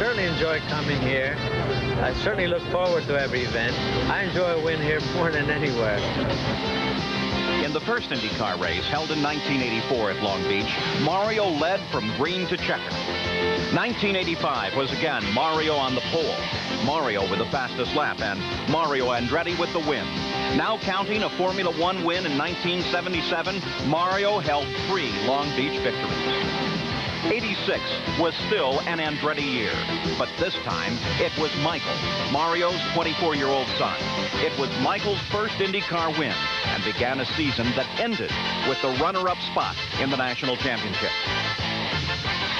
certainly enjoy coming here. I certainly look forward to every event. I enjoy a win here more than anywhere. In the first IndyCar race, held in 1984 at Long Beach, Mario led from green to checker. 1985 was again Mario on the pole. Mario with the fastest lap, and Mario Andretti with the win. Now counting a Formula One win in 1977, Mario held 3 Long Beach victories. 86 was still an Andretti year, but this time it was Michael, Mario's 24-year-old son. It was Michael's first IndyCar win and began a season that ended with the runner-up spot in the national championship.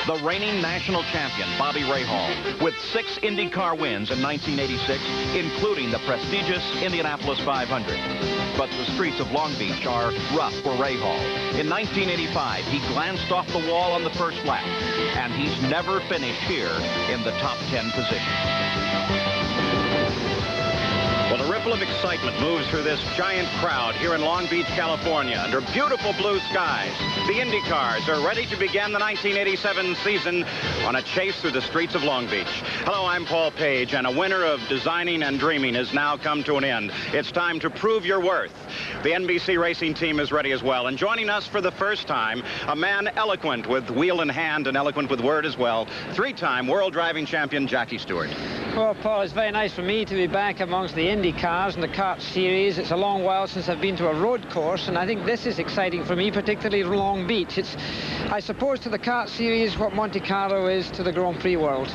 The reigning national champion, Bobby Rahal, with 6 IndyCar wins in 1986, including the prestigious Indianapolis 500. But the streets of Long Beach are rough for Rahal. In 1985, he glanced off the wall on the first lap, and he's never finished here in the top 10 position. Well, a ripple of excitement moves through this giant crowd here in Long Beach, California, under beautiful blue skies. The IndyCars are ready to begin the 1987 season on a chase through the streets of Long Beach. Hello, I'm Paul Page, and a winter of designing and dreaming has now come to an end. It's time to prove your worth. The NBC racing team is ready as well, and joining us for the first time, a man eloquent with wheel in hand and eloquent with word as well, 3-time world driving champion Jackie Stewart. Well, Paul, it's very nice for me to be back amongst the Indy cars and the kart series. It's a long while since I've been to a road course, and I think this is exciting for me, particularly Long Beach. It's, I suppose, to the kart series what Monte Carlo is to the Grand Prix world.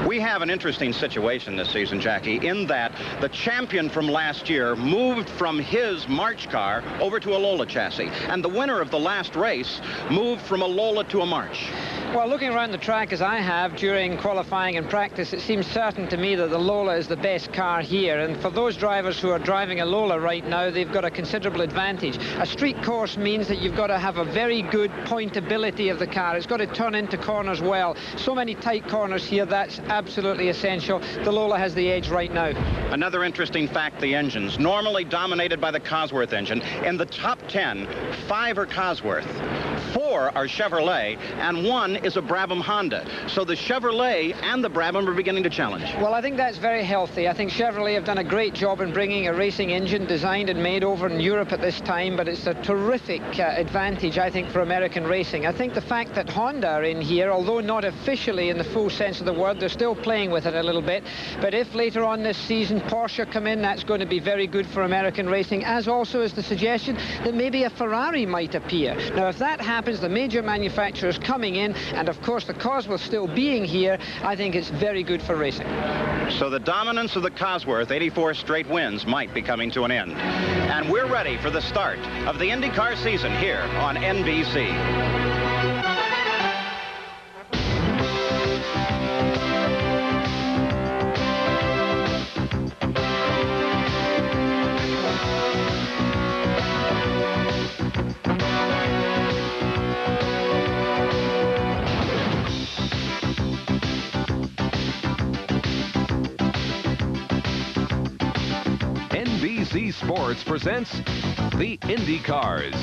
We have an interesting situation this season, Jackie, in that the champion from last year moved from his March car over to a Lola chassis, and the winner of the last race moved from a Lola to a March. Well, looking around the track as I have during qualifying and practice, it seems certain to me that the Lola is the best car here. And for those drivers who are driving a Lola right now, they've got a considerable advantage. A street course means that you've got to have a very good pointability of the car. It's got to turn into corners well. So many tight corners here, that's absolutely essential. The Lola has the edge right now. Another interesting fact, the engines, normally dominated by the Cosworth engine. In the top 10, 5 are Cosworth, 4 are Chevrolet, and 1 is a Brabham Honda. So the Chevrolet and the Brabham are beginning to challenge. Well, I think that's very healthy. I think Chevrolet have done a great job in bringing a racing engine designed and made over in Europe at this time, but it's a terrific advantage, I think, for American racing. I think the fact that Honda are in here, although not officially in the full sense of the word, they're still playing with it a little bit. But if later on this season Porsche come in, that's going to be very good for American racing, as also is the suggestion that maybe a Ferrari might appear. Now, if that happens, the major manufacturers coming in, and of course the Cosworth still being here, I think it's very good for racing. So the dominance of the Cosworth, 84 straight wins, might be coming to an end. And we're ready for the start of the IndyCar season here on NBC. NBC Sports presents the IndyCars.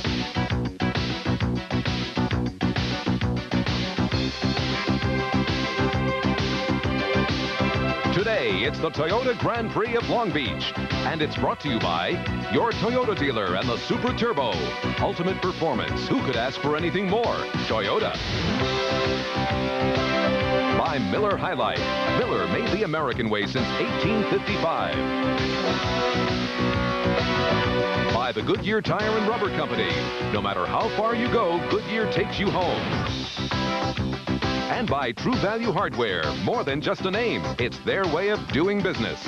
Today, it's the Toyota Grand Prix of Long Beach, and it's brought to you by your Toyota dealer and the Super Turbo. Ultimate performance. Who could ask for anything more? Toyota. By Miller High Life. Miller made the American way since 1855. By the Goodyear Tire and Rubber Company. No matter how far you go, Goodyear takes you home. And by True Value Hardware. More than just a name, it's their way of doing business.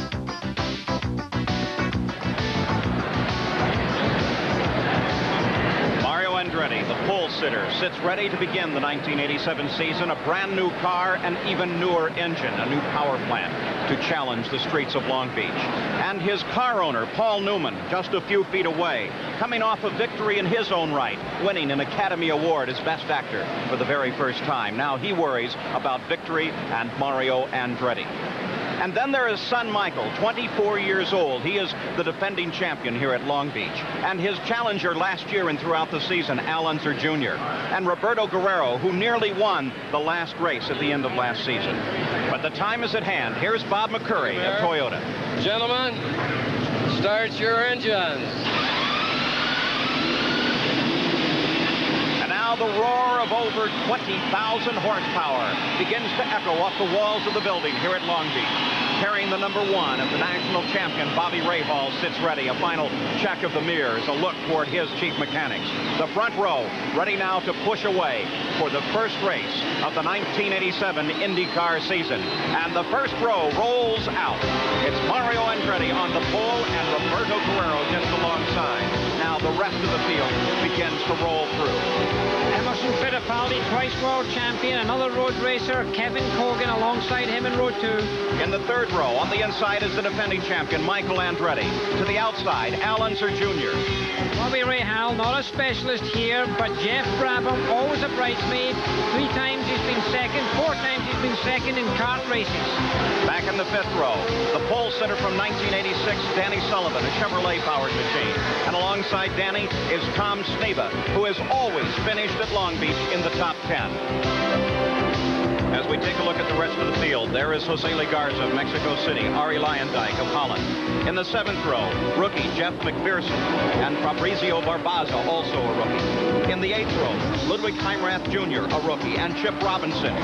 Andretti, the pole sitter, sits ready to begin the 1987 season. A brand new car, an even newer engine, a new power plant to challenge the streets of Long Beach. And his car owner, Paul Newman, just a few feet away, coming off a victory in his own right, winning an Academy Award as Best Actor for the very first time. Now he worries about victory and Mario Andretti. And then there is son Michael, 24 years old. He is the defending champion here at Long Beach. And his challenger last year and throughout the season, Al Unser Jr. And Roberto Guerrero, who nearly won the last race at the end of last season. But the time is at hand. Here's Bob McCurry of Toyota. Gentlemen, start your engines. And now the roar of over 20,000 horsepower begins to echo off the walls of the building here at Long Beach. Carrying the number 1 of the national champion, Bobby Rahal, sits ready. A final check of the mirrors, a look toward his chief mechanics. The front row ready now to push away for the first race of the 1987 IndyCar season. And the first row rolls out. It's Mario Andretti on the pole and Roberto Guerrero just alongside. Now the rest of the field begins to roll through. Emerson Fittipaldi, twice world champion, another road racer, Kevin Cogan alongside him in row 2. In the third row, on the inside is the defending champion, Michael Andretti. To the outside, Al Unser Jr. Bobby Rahal, not a specialist here, but Jeff Brabham, always a bridesmaid. 3 times he's been second, 4 times he's been second in kart races. Back in the fifth row, the pole sitter from 1986, Danny Sullivan, a Chevrolet-powered machine. And alongside Danny is Tom Sneva, who has always finished at Long Beach in the top 10. As we take a look at the rest of the field, there is Jose Legarza of Mexico City, Arie Luyendyk of Holland. In the 7th row, rookie Jeff McPherson and Fabrizio Barbaza, also a rookie. In the 8th row, Ludwig Heimrath Jr., a rookie, and Chip Robinson.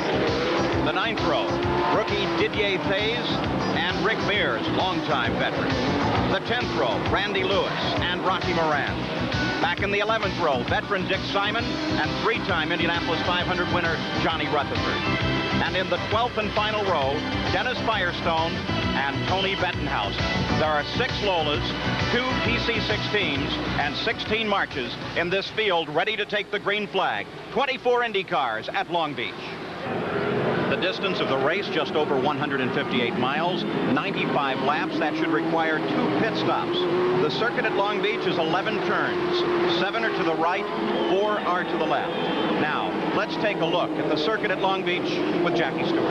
The 9th row, rookie Didier Thayes and Rick Mears, longtime veteran. The 10th row, Randy Lewis and Rocky Moran. Back in the 11th row, veteran Dick Simon and 3-time Indianapolis 500 winner Johnny Rutherford. And in the 12th and final row, Dennis Firestone and Tony Bettenhausen. There are 6 Lolas, 2 PC-16s, and 16 Marches in this field ready to take the green flag. 24 Indy cars at Long Beach. The distance of the race, just over 158 miles, 95 laps. That should require 2 pit stops. The circuit at Long Beach is 11 turns. 7 are to the right, 4 are to the left. Now, let's take a look at the circuit at Long Beach with Jackie Stewart.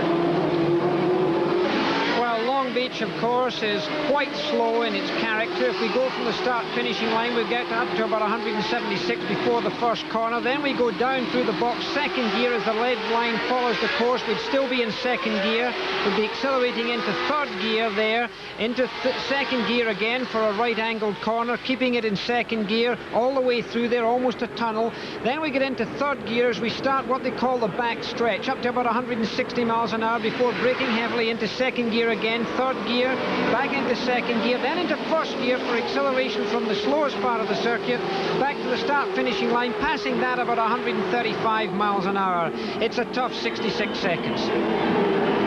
Well, Long Beach, of course, is quite slow in its character. If we go from the start-finishing line, we get up to about 176 before the first corner. Then we go down through the box, second gear as the lead line follows the course. We'd still be in second gear. We'd be accelerating into third gear there, into second gear again for a right-angled corner, keeping it in second gear all the way through there, almost a tunnel. Then we get into third gear as we start what they call the back stretch, up to about 160 miles an hour before braking heavily into second gear again, third gear, back into second gear, then into first gear for acceleration from the slowest part of the circuit, back to the start-finishing line, passing that about 135 miles an hour. It's a tough 66 seconds.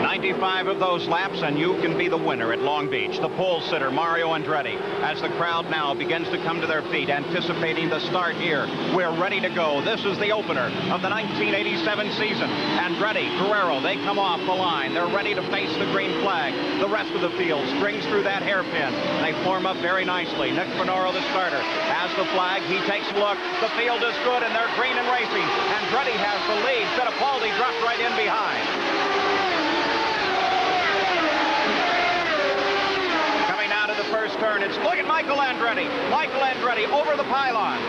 95 of those laps, and you can be the winner at Long Beach. The pole sitter, Mario Andretti, as the crowd now begins to come to their feet, anticipating the start here. We're ready to go. This is the opener of the 1987 season. Andretti, Guerrero, they come off the line. They're ready to face the green flag. The rest of the field strings through that hairpin. They form up very nicely. Nick Finoro, the starter, has the flag. He takes a look. The field is good, and they're green and racing. Andretti has the lead. Fittipaldi dropped right in behind. First turn. It's look at Michael Andretti. Michael Andretti over the pylon.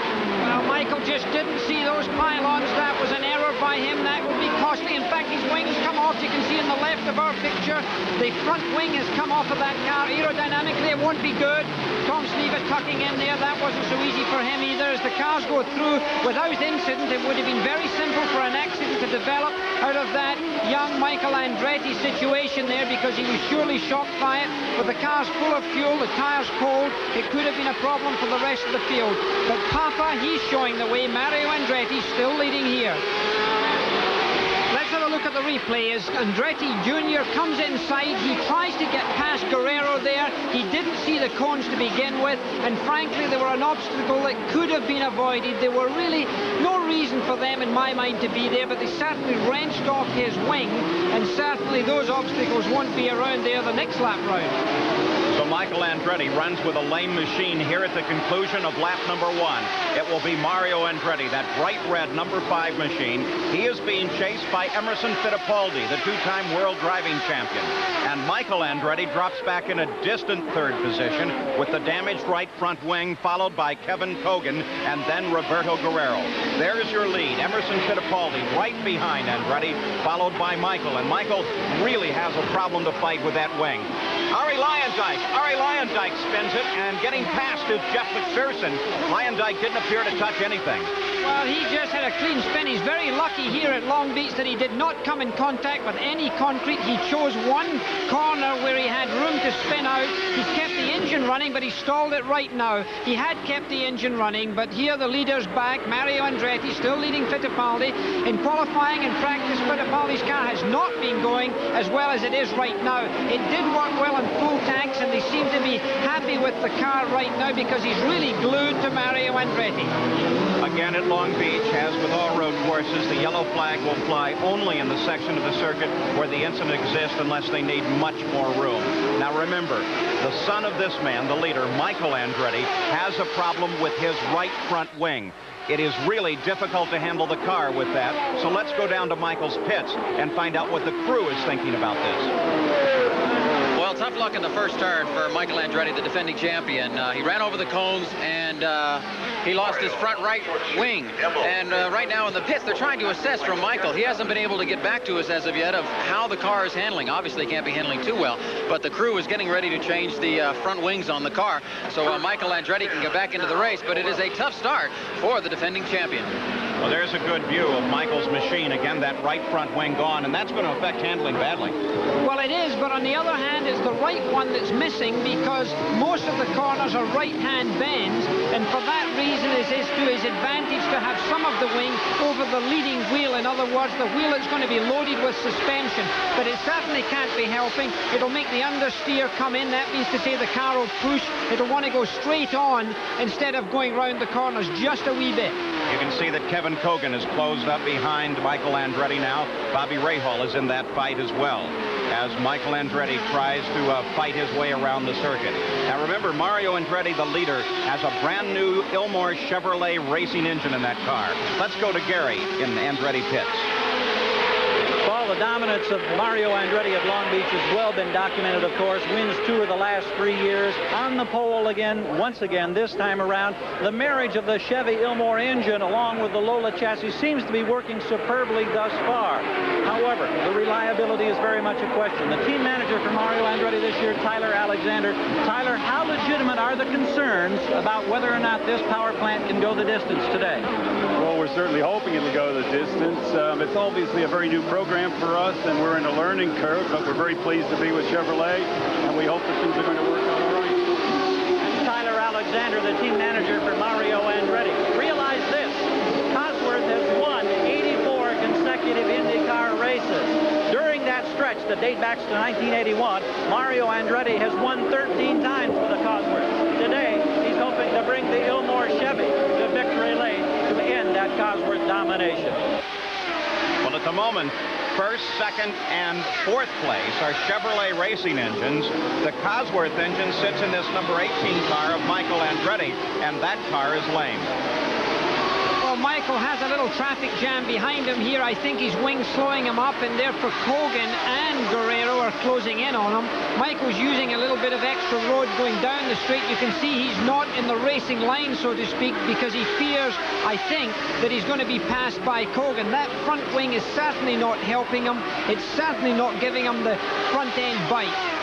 Well, Michael just didn't see those pylons. That was an error by him. That will be costly. In fact, his wings come off. You can see in the left of our picture, the front wing has come off of that car. Aerodynamically, it won't be good. Tom Sneva tucking in there. That wasn't so easy for him either. As the cars go through without incident, it would have been very simple for an accident to develop out of that young Michael Andretti situation there, because he was surely shocked by it. But the car's full of fuel, the tires cold, it could have been a problem for the rest of the field. But Papa, he's showing the way. Mario Andretti still leading here. Let's have a look at the replay as Andretti Jr. comes inside. He tries to get past Guerrero there. He didn't see the cones to begin with, and frankly, they were an obstacle that could have been avoided. There were really no reason for them, in my mind, to be there, but they certainly wrenched off his wing, and certainly those obstacles won't be around there the next lap round. So So Michael Andretti runs with a lame machine here at the conclusion of lap number 1. It will be Mario Andretti, that bright red number 5 machine. He is being chased by Emerson Fittipaldi, the 2-time world driving champion. And Michael Andretti drops back in a distant 3rd position with the damaged right front wing, followed by Kevin Kogan and then Roberto Guerrero. There's your lead. Emerson Fittipaldi right behind Andretti, followed by Michael. And Michael really has a problem to fight with that wing. Arie Luyendyk spins it, and getting past is Jeff McPherson. Luyendyk didn't appear to touch anything. Well, he just had a clean spin. He's very lucky here at Long Beach that he did not come in contact with any concrete. He chose one corner where he had room to spin out. He's kept the engine running, but he stalled it right now. He had kept the engine running, but here the leader's back. Mario Andretti still leading Fittipaldi. In qualifying and practice, Fittipaldi's car has not been going as well as it is right now. It did work well on full tanks, and they seem to be happy with the car right now because he's really glued to Mario Andretti. Again at Long Beach, as with all road courses, the yellow flag will fly only in the section of the circuit where the incident exists unless they need much more room. Now remember, the son of this man, the leader, Michael Andretti, has a problem with his right front wing. It is really difficult to handle the car with that. So let's go down to Michael's pits and find out what the crew is thinking about this. Well, tough luck in the first turn for Michael Andretti, the defending champion. He ran over the cones, and he lost his front right wing. And right now in the pits, they're trying to assess from Michael. He hasn't been able to get back to us as of yet of how the car is handling. Obviously, he can't be handling too well, but the crew is getting ready to change the front wings on the car. So Michael Andretti can get back into the race, but it is a tough start for the defending champion. Well, there's a good view of Michael's machine. Again, that right front wing gone, and that's going to affect handling badly. Well, it is, but on the other hand, it's the right one that's missing because most of the corners are right-hand bends, and for that reason, it is to his advantage to have some of the wing over the leading wheel. In other words, the wheel is going to be loaded with suspension, but it certainly can't be helping. It'll make the understeer come in. That means to say the car will push. It'll want to go straight on instead of going round the corners just a wee bit. You can see that Kevin Kogan is closed up behind Michael Andretti now. Bobby Rahal is in that fight as well, as Michael Andretti tries to fight his way around the circuit. Now remember, Mario Andretti, the leader, has a brand new Ilmor Chevrolet racing engine in that car. Let's go to Gary in Andretti pits. Paul, the dominance of Mario Andretti at Long Beach has well been documented, of course. Wins 2 of the last 3 years. On the pole again, once again, this time around. The marriage of the Chevy Ilmor engine along with the Lola chassis seems to be working superbly thus far. However, the reliability is very much a question. The team manager for Mario Andretti this year, Tyler Alexander. Tyler, how legitimate are the concerns about whether or not this power plant can go the distance today? Well, we're certainly hoping it'll go the distance. It's obviously a very new program for us, and we're in a learning curve, but we're very pleased to be with Chevrolet, and we hope that things are going to work out all right. And Tyler Alexander, the team manager for Mario Andretti. Realize this, Cosworth has won 84 consecutive IndyCar races. During that stretch that dates back to 1981, Mario Andretti has won 13 times for the Cosworth. Today, he's hoping to bring the Ilmor Chevy to victory lane to end that Cosworth domination. Well, at the moment, first, second, and fourth place are Chevrolet racing engines. The Cosworth engine sits in this number 18 car of Michael Andretti, and that car is lame. Well, Michael has a little traffic jam behind him here. I think his wing's slowing him up, and therefore Kogan and Guerrero are closing in on him. Michael's using a little bit of extra road going down the straight. You can see he's not in the racing line, so to speak, because he fears, I think, that he's going to be passed by Kogan. That front wing is certainly not helping him. It's certainly not giving him the front end bite.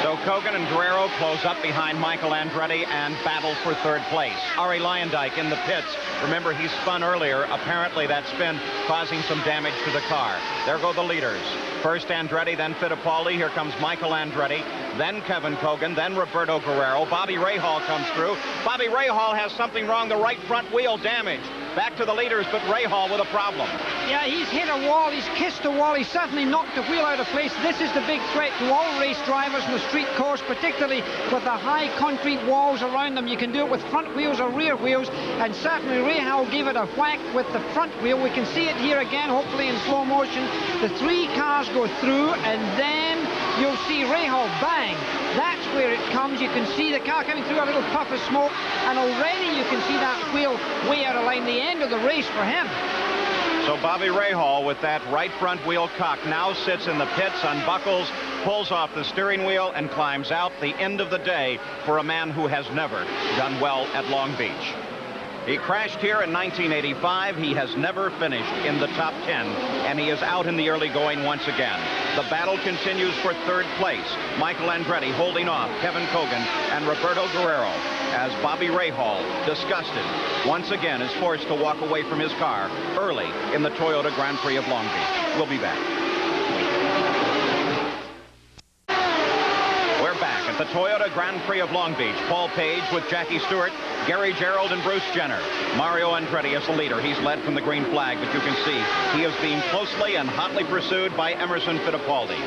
So Kogan and Guerrero close up behind Michael Andretti and battle for third place. Arie Luyendyk in the pits. Remember, he spun earlier. Apparently that spin causing some damage to the car. There go the leaders. First Andretti, then Fittipaldi. Here comes Michael Andretti, then Kevin Kogan, then Roberto Guerrero. Bobby Rahal comes through. Bobby Rahal has something wrong. The right front wheel damaged. Back to the leaders, but Rahal with a problem. Yeah, he's hit a wall. He's kissed a wall. He's certainly knocked the wheel out of place. This is the big threat to all race drivers on the street course, particularly with the high concrete walls around them. You can do it with front wheels or rear wheels, and certainly Rahal gave it a whack with the front wheel. We can see it here again, hopefully in slow motion. The 3 cars go through, and then you'll see Rahal bang. That's where it comes. You can see the car coming through a little puff of smoke, and already you can see that wheel way out of line. The end of the race for him. So Bobby Rahal, with that right front wheel cocked, now sits in the pits, unbuckles, pulls off the steering wheel, and climbs out. The end of the day for a man who has never done well at Long Beach. He crashed here in 1985. He has never finished in the top 10, and he is out in the early going once again. The battle continues for third place. Michael Andretti holding off Kevin Kogan and Roberto Guerrero, as Bobby Rahal, disgusted, once again is forced to walk away from his car early in the Toyota Grand Prix of Long Beach. We'll be back. We're back at the Toyota Grand Prix of Long Beach. Paul Page with Jackie Stewart, Gary Gerould, and Bruce Jenner. Mario Andretti is the leader. He's led from the green flag, but you can see he is being closely and hotly pursued by Emerson Fittipaldi.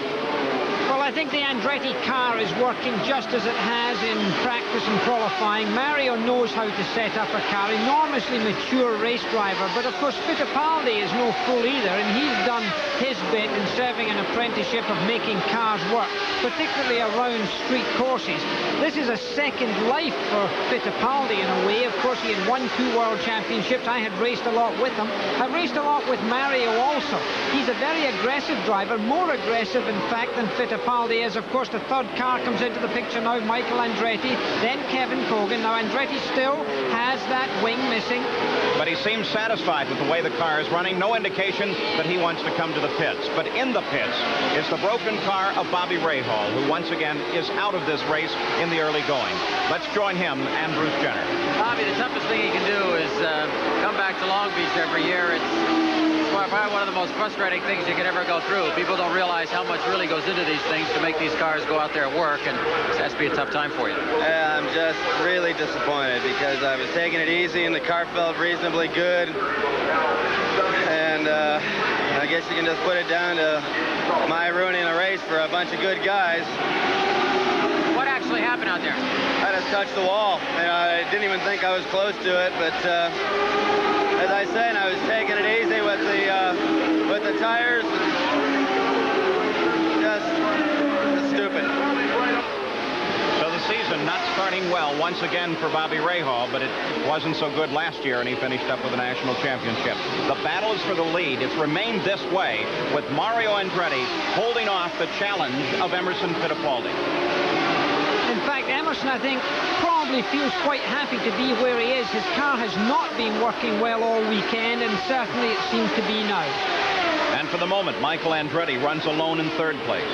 Well, I think the Andretti car is working just as it has in practice and qualifying. Mario knows how to set up a car, enormously mature race driver, but of course Fittipaldi is no fool either, and he's done his bit in serving an apprenticeship of making cars work, particularly around street courses. This is a second life for Fittipaldi in a way. Of course, he had won 2 world championships. I had raced a lot with him. I've raced a lot with Mario also. He's a very aggressive driver, more aggressive in fact than Fittipaldi is. Of course, the third car comes into the picture now, Michael Andretti, then Kevin Kogan. Now Andretti still has that wing missing. But he seems satisfied with the way the car is running. No indication that he wants to come to the pits. But in the pits is the broken car of Bobby Rahal, who once again is out of this race in the early going. Let's join him and Bruce Jenner. Bobby, the toughest thing he can do is come back to Long Beach every year. It's probably one of the most frustrating things you can ever go through. People don't realize how much really goes into these things to make these cars go out there and work, and it has to be a tough time for you. Yeah, I'm just really disappointed because I was taking it easy and the car felt reasonably good. And I guess you can just put it down to my ruining a race for a bunch of good guys. What actually happened out there? I just touched the wall. And I didn't even think I was close to it, but as I said, I was taking it easy with the tires. Just stupid. So the season not starting well once again for Bobby Rahal, but it wasn't so good last year, and he finished up with a national championship. The battle is for the lead. It's remained this way with Mario Andretti holding off the challenge of Emerson Fittipaldi. In fact, Emerson, I think, probably feels quite happy to be where he is. His car has not been working well all weekend, and certainly it seems to be now. And for the moment, Michael Andretti runs alone in third place.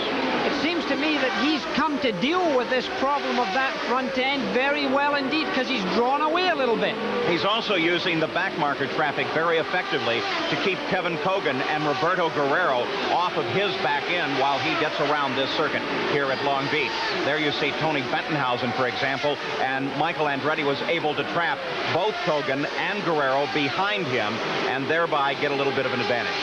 It seems to me that he's come to deal with this problem of that front end very well indeed, because he's drawn away a little bit. He's also using the back marker traffic very effectively to keep Kevin Kogan and Roberto Guerrero off of his back end while he gets around this circuit here at Long Beach. There you see Tony Bettenhausen, for example, and Michael Andretti was able to trap both Kogan and Guerrero behind him and thereby get a little bit of an advantage.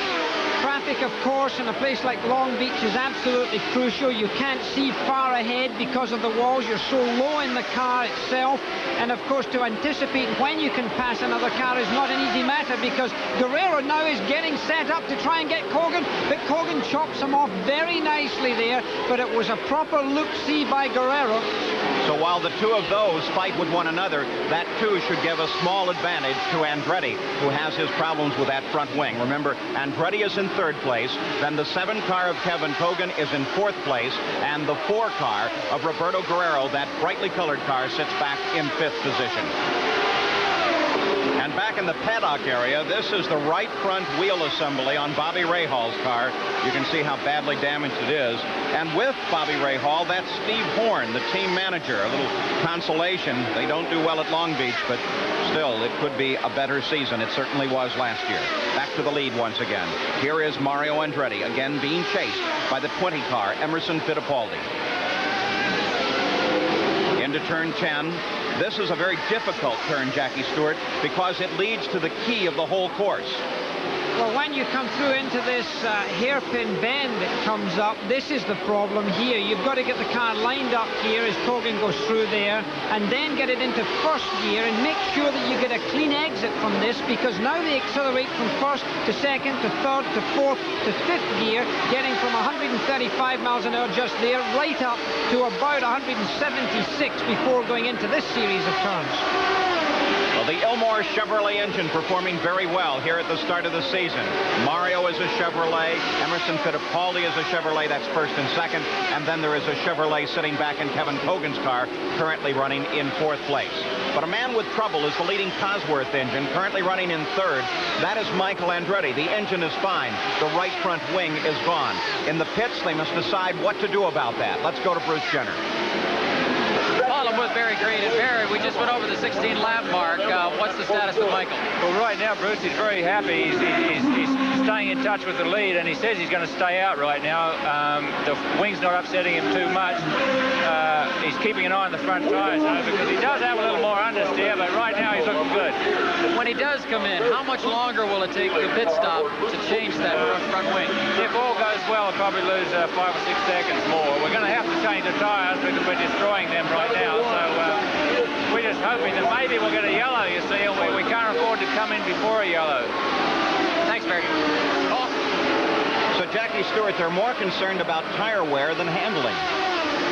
Traffic, of course, in a place like Long Beach is absolutely crucial. You can't see far ahead because of the walls. You're so low in the car itself. And, of course, to anticipate when you can pass another car is not an easy matter, because Guerrero now is getting set up to try and get Kogan, but Kogan chops him off very nicely there. But it was a proper look-see by Guerrero. So while the two of those fight with one another, that too should give a small advantage to Andretti, who has his problems with that front wing. Remember, Andretti is in third place, then the 7 car of Kevin Kogan is in 4th place, and the 4 car of Roberto Guerrero, that brightly colored car, sits back in 5th position. And back in the paddock area, this is the right front wheel assembly on Bobby Rahal's car. You can see how badly damaged it is. And with Bobby Rahal, that's Steve Horn, the team manager. A little consolation. They don't do well at Long Beach, but still, it could be a better season. It certainly was last year. Back to the lead once again. Here is Mario Andretti, again being chased by the 20 car, Emerson Fittipaldi. Into turn 10. This is a very difficult turn, Jackie Stewart, because it leads to the key of the whole course. Well, when you come through into this hairpin bend that comes up, this is the problem here. You've got to get the car lined up here as Kogan goes through there, and then get it into first gear and make sure that you get a clean exit from this, because now they accelerate from first to second to third to fourth to fifth gear, getting from 135 miles an hour just there right up to about 176 before going into this series of turns. Well, the Ilmor Chevrolet engine performing very well here at the start of the season. Mario is a Chevrolet. Emerson Fittipaldi is a Chevrolet. That's first and second. And then there is a Chevrolet sitting back in Kevin Kogan's car, currently running in fourth place. But a man with trouble is the leading Cosworth engine, currently running in third. That is Michael Andretti. The engine is fine. The right front wing is gone. In the pits, they must decide what to do about that. Let's go to Bruce Jenner. Paul with Barry Green. And Barry, we just went over the 16-lap mark. What's the status of Michael? Well, right now, Bruce is very happy. He's staying in touch with the lead, and he says he's going to stay out right now. The wing's not upsetting him too much. He's keeping an eye on the front tyres, because he does have a little more understeer, but right now he's looking good. When he does come in, how much longer will it take the pit stop to change that front wing? If all goes well, he'll probably lose 5 or 6 seconds more. We're going to have to change the tyres because we're destroying them right now. So we're just hoping that maybe we'll get a yellow, you see, and we can't afford to come in before a yellow. Thanks, Barry. Oh. So, Jackie Stewart, they're more concerned about tire wear than handling.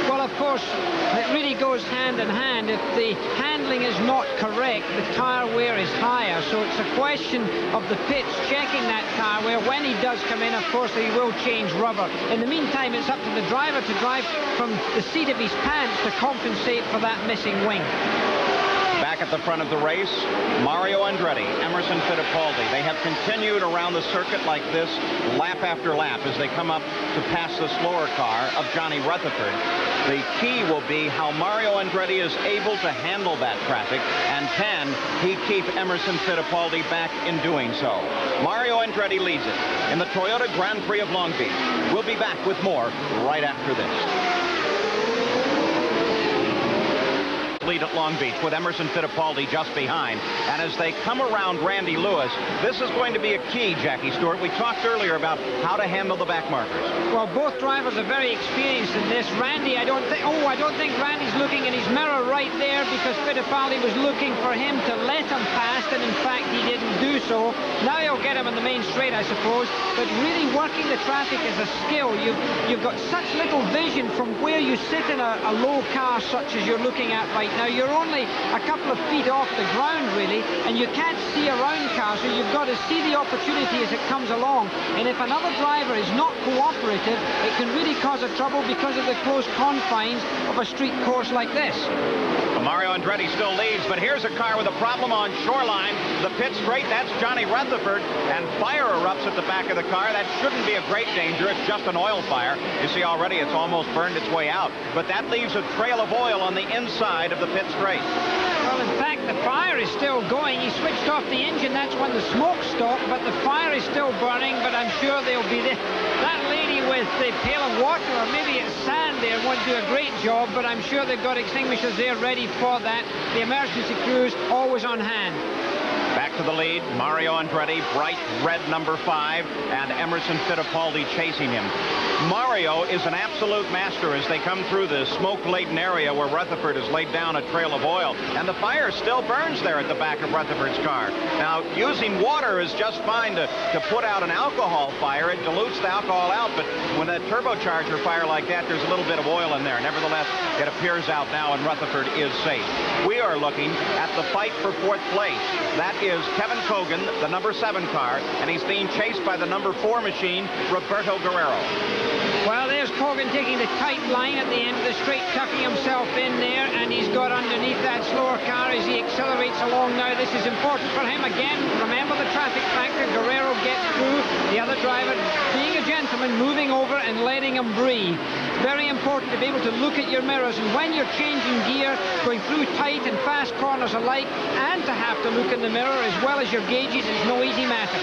Well, of course, it really goes hand in hand. If the handling is not correct, the tire wear is higher. So it's a question of the pits checking that tire wear. When he does come in, of course, he will change rubber. In the meantime, it's up to the driver to drive from the seat of his pants to compensate for that missing wing. Back at the front of the race, Mario Andretti, Emerson Fittipaldi. They have continued around the circuit like this, lap after lap, as they come up to pass the slower car of Johnny Rutherford. The key will be how Mario Andretti is able to handle that traffic, and can he keep Emerson Fittipaldi back in doing so. Mario Andretti leads it in the Toyota Grand Prix of Long Beach. We'll be back with more right after this. Lead at Long Beach with Emerson Fittipaldi just behind. And as they come around Randy Lewis, this is going to be a key, Jackie Stewart. We talked earlier about how to handle the back markers. Well, both drivers are very experienced in this. Randy, I don't think Randy's looking in his mirror right there, because Fittipaldi was looking for him to let him pass, and in fact he didn't do so. Now he'll get him in the main straight, I suppose. But really working the traffic is a skill. You've got such little vision from where you sit in a low car such as you're looking at right now. You're only a couple of feet off the ground, really, and you can't see around cars, so you've got to see the opportunity as it comes along. And if another driver is not cooperative, it can really cause a trouble because of the close confines of a street course like this. Mario Andretti still leads, but here's a car with a problem on Shoreline. The pit straight, that's Johnny Rutherford, and fire erupts at the back of the car. That shouldn't be a great danger. It's just an oil fire. You see already it's almost burned its way out, but that leaves a trail of oil on the inside of the pit straight. Well, in fact, the fire is still going. He switched off the engine. That's when the smoke stopped, but the fire is still burning, but I'm sure they'll be there. That lady with the pail of water, or maybe it's sand there, won't do a great job, but I'm sure they've got extinguishers there ready for that. The emergency crews always on hand. Back to the lead, Mario Andretti, bright red number 5, and Emerson Fittipaldi chasing him. Mario is an absolute master as they come through the smoke-laden area where Rutherford has laid down a trail of oil, and the fire still burns there at the back of Rutherford's car. Now, using water is just fine to put out an alcohol fire. It dilutes the alcohol out, but when a turbocharger fire like that, there's a little bit of oil in there. Nevertheless, it appears out now, and Rutherford is safe. We are looking at the fight for fourth place. That is Kevin Kogan, the number 7 car, and he's being chased by the number 4 machine, Roberto Guerrero. Well, there's Kogan taking the tight line at the end of the straight, tucking himself in there, and he's got underneath that slower car as he accelerates along now. This is important for him again. Remember the traffic factor. Guerrero gets through. The other driver, being a gentleman, moving over and letting him breathe. It's very important to be able to look at your mirrors, and when you're changing gear, going through tight and fast corners alike, and to have to look in the mirror as well as your gauges is no easy matter.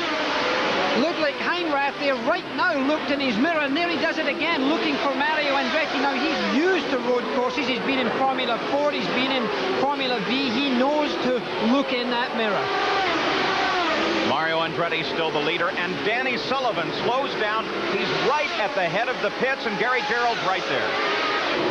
Ludwig Heinrath there right now looked in his mirror, and there he does it again, looking for Mario Andretti. Now, he's used to road courses. He's been in Formula 4. He's been in Formula V. He knows to look in that mirror. Mario Andretti still the leader, and Danny Sullivan slows down. He's right at the head of the pits, and Gary Gerold's right there.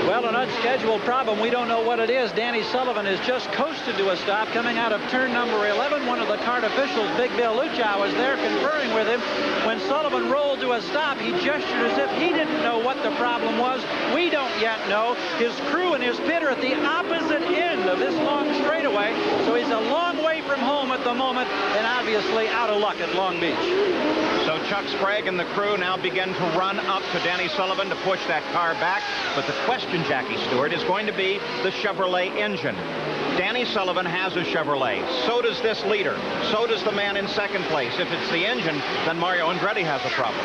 Well, an unscheduled problem. We don't know what it is. Danny Sullivan has just coasted to a stop coming out of turn number 11. One of the kart officials, Big Bill Luchow, was there conferring with him. When Sullivan rolled to a stop, he gestured as if he didn't know what the problem was. We don't yet know. His crew and his pit are at the opposite end of this long straightaway, so he's a long way from home at the moment, and obviously out of luck at Long Beach. So Chuck Sprague and the crew now begin to run up to Danny Sullivan to push that car back. But the question, Jackie Stewart, is going to be the Chevrolet engine. Danny Sullivan has a Chevrolet. So does this leader. So does the man in second place. If it's the engine, then Mario Andretti has a problem.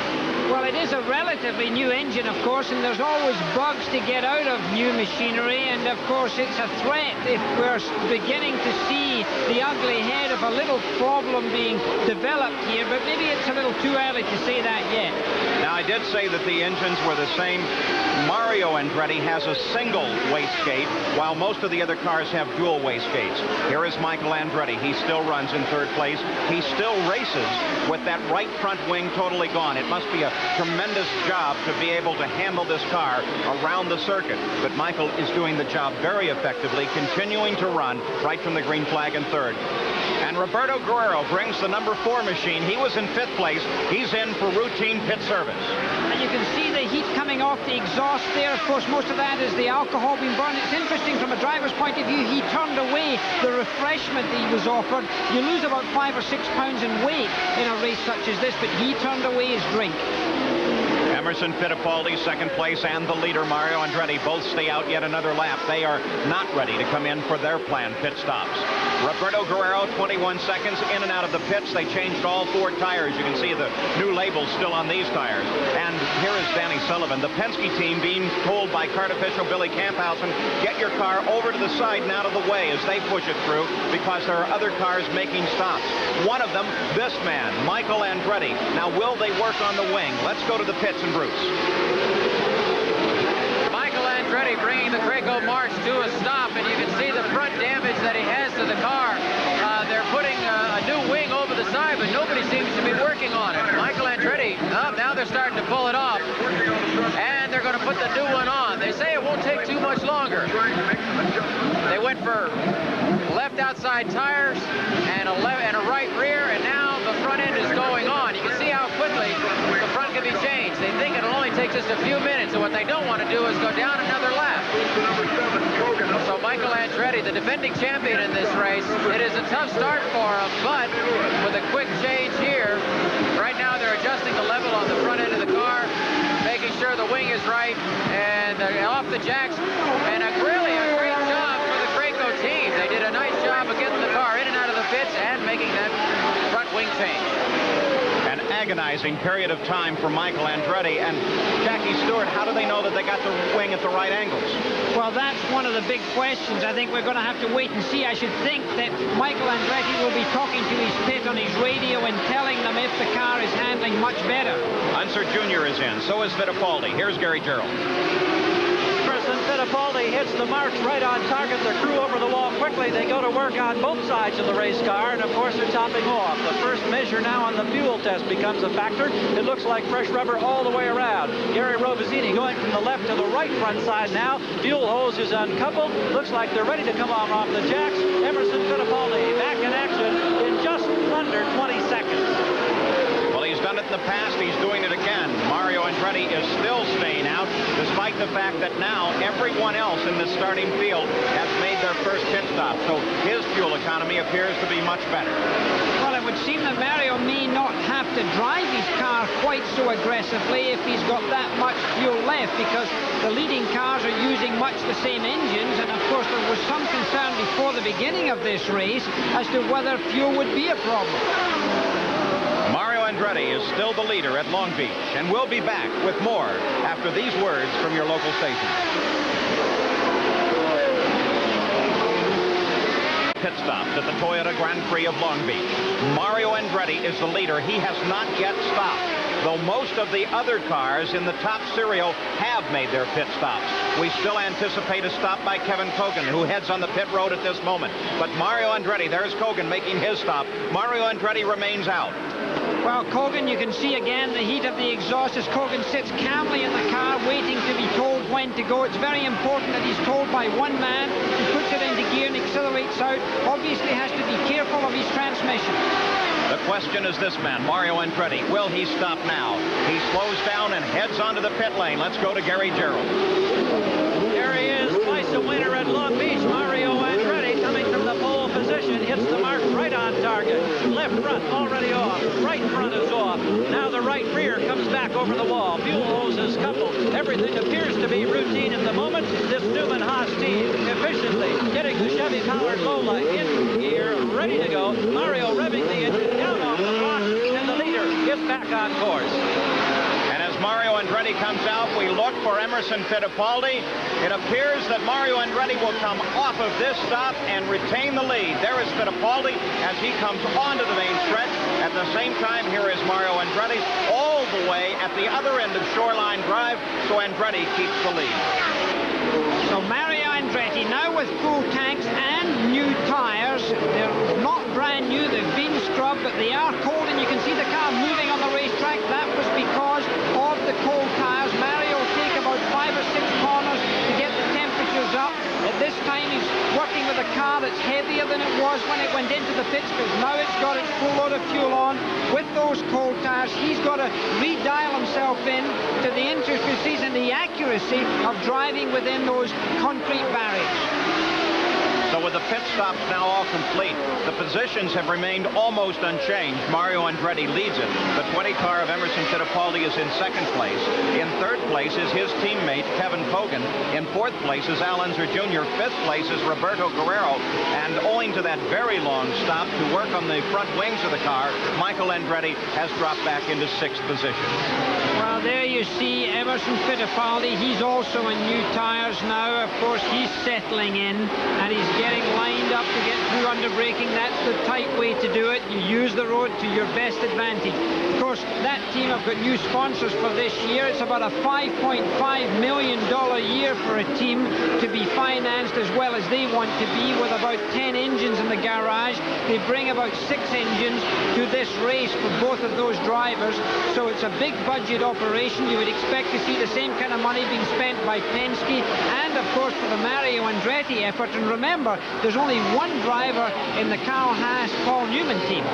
Well, it is a relatively new engine, of course, and there's always bugs to get out of new machinery, and of course it's a threat if we're beginning to see the ugly head of a little problem being developed here, but maybe it's a little too early to say that yet. Now, I did say that the engines were the same. Mario Andretti has a single wastegate, while most of the other cars have dual wastegates. Here is Michael Andretti. He still runs in third place. He still races with that right front wing totally gone. It must be a tremendous job to be able to handle this car around the circuit. But Michael is doing the job very effectively, continuing to run right from the green flag in third. And Roberto Guerrero brings the number 4 machine. He was in 5th place. He's in for routine pit service. And you can see the heat coming off the exhaust there. Of course, most of that is the alcohol being burned. It's interesting from a driver's point of view. He turned away the refreshment that he was offered. You lose about 5 or 6 pounds in weight in a race such as this, but he turned away his drink. Emerson Fittipaldi, second place, and the leader, Mario Andretti, both stay out yet another lap. They are not ready to come in for their planned pit stops. Roberto Guerrero, 21 seconds in and out of the pits. They changed all 4 tires. You can see the new labels still on these tires. And here is Danny Sullivan. The Penske team being told by kart official Billy Camphausen, get your car over to the side and out of the way as they push it through, because there are other cars making stops. One of them, this man, Michael Andretti. Now, will they work on the wing? Let's go to the pits and Bruce. Michael Andretti bringing the Graco March to a stop, and you can see the front damage that he has to the car. They're putting a new wing over the side, but nobody seems to be working on it. Michael Andretti, now they're starting to pull it off, and they're going to put the new one on. They say it won't take too much longer. They went for left outside tires and a right rear, and now the front end is going on. You can see how quickly the front can be changed. They think it'll only take just a few minutes, and what they don't want to do is go down another lap. So Michael Andretti, the defending champion in this race, it is a tough start for him, but with a quick change here, right now they're adjusting the level on the front end of the car, making sure the wing is right, and off the jacks, and really a great job for the Graco team. They did a nice job of getting the car in and out of the pits and making that front wing change. An agonizing period of time for Michael Andretti. And Jackie Stewart, how do they know that they got the wing at the right angles? Well, that's one of the big questions. I think we're going to have to wait and see. I should think that Michael Andretti will be talking to his pit on his radio and telling them if the car is handling much better. Unser Jr. is in. So is Fittipaldi. Here's Gary Gerold. Fittipaldi hits the march right on target. The crew over the wall quickly. They go to work on both sides of the race car, and of course they're topping off. The first measure now on the fuel test becomes a factor. It looks like fresh rubber all the way around. Gary Robazzini going from the left to the right front side now. Fuel hose is uncoupled. Looks like they're ready to come off the jacks. Emerson Fittipaldi back in action in just under 20 seconds. Well, he's done it in the past. He's doing it again. Mario Andretti is still staying out, despite the fact that now everyone else in the starting field has made their first pit stop. So his fuel economy appears to be much better. Well, it would seem that Mario may not have to drive his car quite so aggressively if he's got that much fuel left, because the leading cars are using much the same engines, and of course there was some concern before the beginning of this race as to whether fuel would be a problem. Mario Andretti is still the leader at Long Beach, and we'll be back with more after these words from your local station. pit stops at the Toyota Grand Prix of Long Beach. Mario Andretti is the leader. He has not yet stopped, though most of the other cars in the top serial have made their pit stops. We still anticipate a stop by Kevin Kogan, who heads on the pit road at this moment. But Mario Andretti, there's Kogan making his stop. Mario Andretti remains out. Well, Kogan, you can see again the heat of the exhaust as Kogan sits calmly in the car waiting to be told when to go. It's very important that he's told by one man who puts it into gear and accelerates out. Obviously has to be careful of his transmission. The question is this man, Mario Andretti. Will he stop now? He slows down and heads onto the pit lane. Let's go to Gary Gerould. There he is, twice a winner at Long Beach. Mario Andretti coming from the pole position, hits the mark right on target. Left front already off, right front is off. Now the right rear comes back over the wall. Fuel hoses coupled. Everything appears to be routine at the moment. This Newman Haas team efficiently getting the Chevy-powered Lola in gear, ready to go. Mario revving the engine down off the block, and the leader is back on course. And as Mario Andretti comes out, we look for Emerson Fittipaldi. It appears that Mario Andretti will come off of this stop and retain the lead. There is Fittipaldi as he comes onto the main stretch. At the same time, here is Mario Andretti all the way at the other end of Shoreline Drive, so Andretti keeps the lead. So Mario Andretti now with full tanks and new tires. They're not brand new, they've been scrubbed, but they are cold, and you can see the car moving on the racetrack. That was because of the cold tires. Mario will take about 5 or 6 corners to get the temperatures up. At this time he's working with a car that's heavier than it was when it went into the pits, because now it's got its full load of fuel on. With those cold tires, he's got to redial himself in to the intricacies and the accuracy of driving within those concrete barriers. So with the pit stops now all complete, the positions have remained almost unchanged. Mario Andretti leads it. The 20 car of Emerson Fittipaldi is in second place. In third place is his teammate, Kevin Kogan. In fourth place is Al Unser Jr. Fifth place is Roberto Guerrero. And owing to that very long stop to work on the front wings of the car, Michael Andretti has dropped back into sixth position. Well, there you see Emerson Fittipaldi. He's also in new tires now. Of course, he's settling in, and he's getting lined up to get through under braking. That's the tight way to do it. You use the road to your best advantage. Of course, that team have got new sponsors for this year. It's about a $5.5 million year for a team to be financed as well as they want to be, with about 10 engines in the garage. They bring about 6 engines to this race for both of those drivers. So it's a big budget operation. You would expect to see the same kind of money being spent by Penske and, of course, for the Mario Andretti effort. And remember, there's only one driver in the Carl Haas Paul Newman team.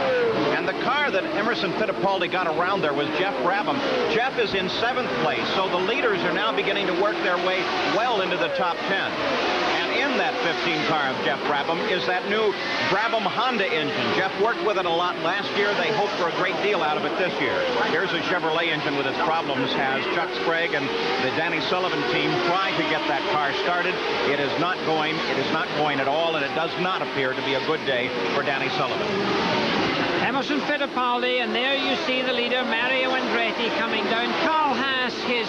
And the car that Emerson Fittipaldi got around there was Jeff Brabham. Jeff is in 7th place, so the leaders are now beginning to work their way well into the top 10. And in that 15 car of Jeff Brabham is that new Brabham Honda engine. Jeff worked with it a lot last year. They hope for a great deal out of it this year. Here's a Chevrolet engine with its problems as Chuck Sprague and the Danny Sullivan team try to get that car started. It is not going. It is not going at all, and it does not appear to be a good day for Danny Sullivan. Emerson Fittipaldi, and there you see the leader, Mario Andretti, coming down. Carl Haas, his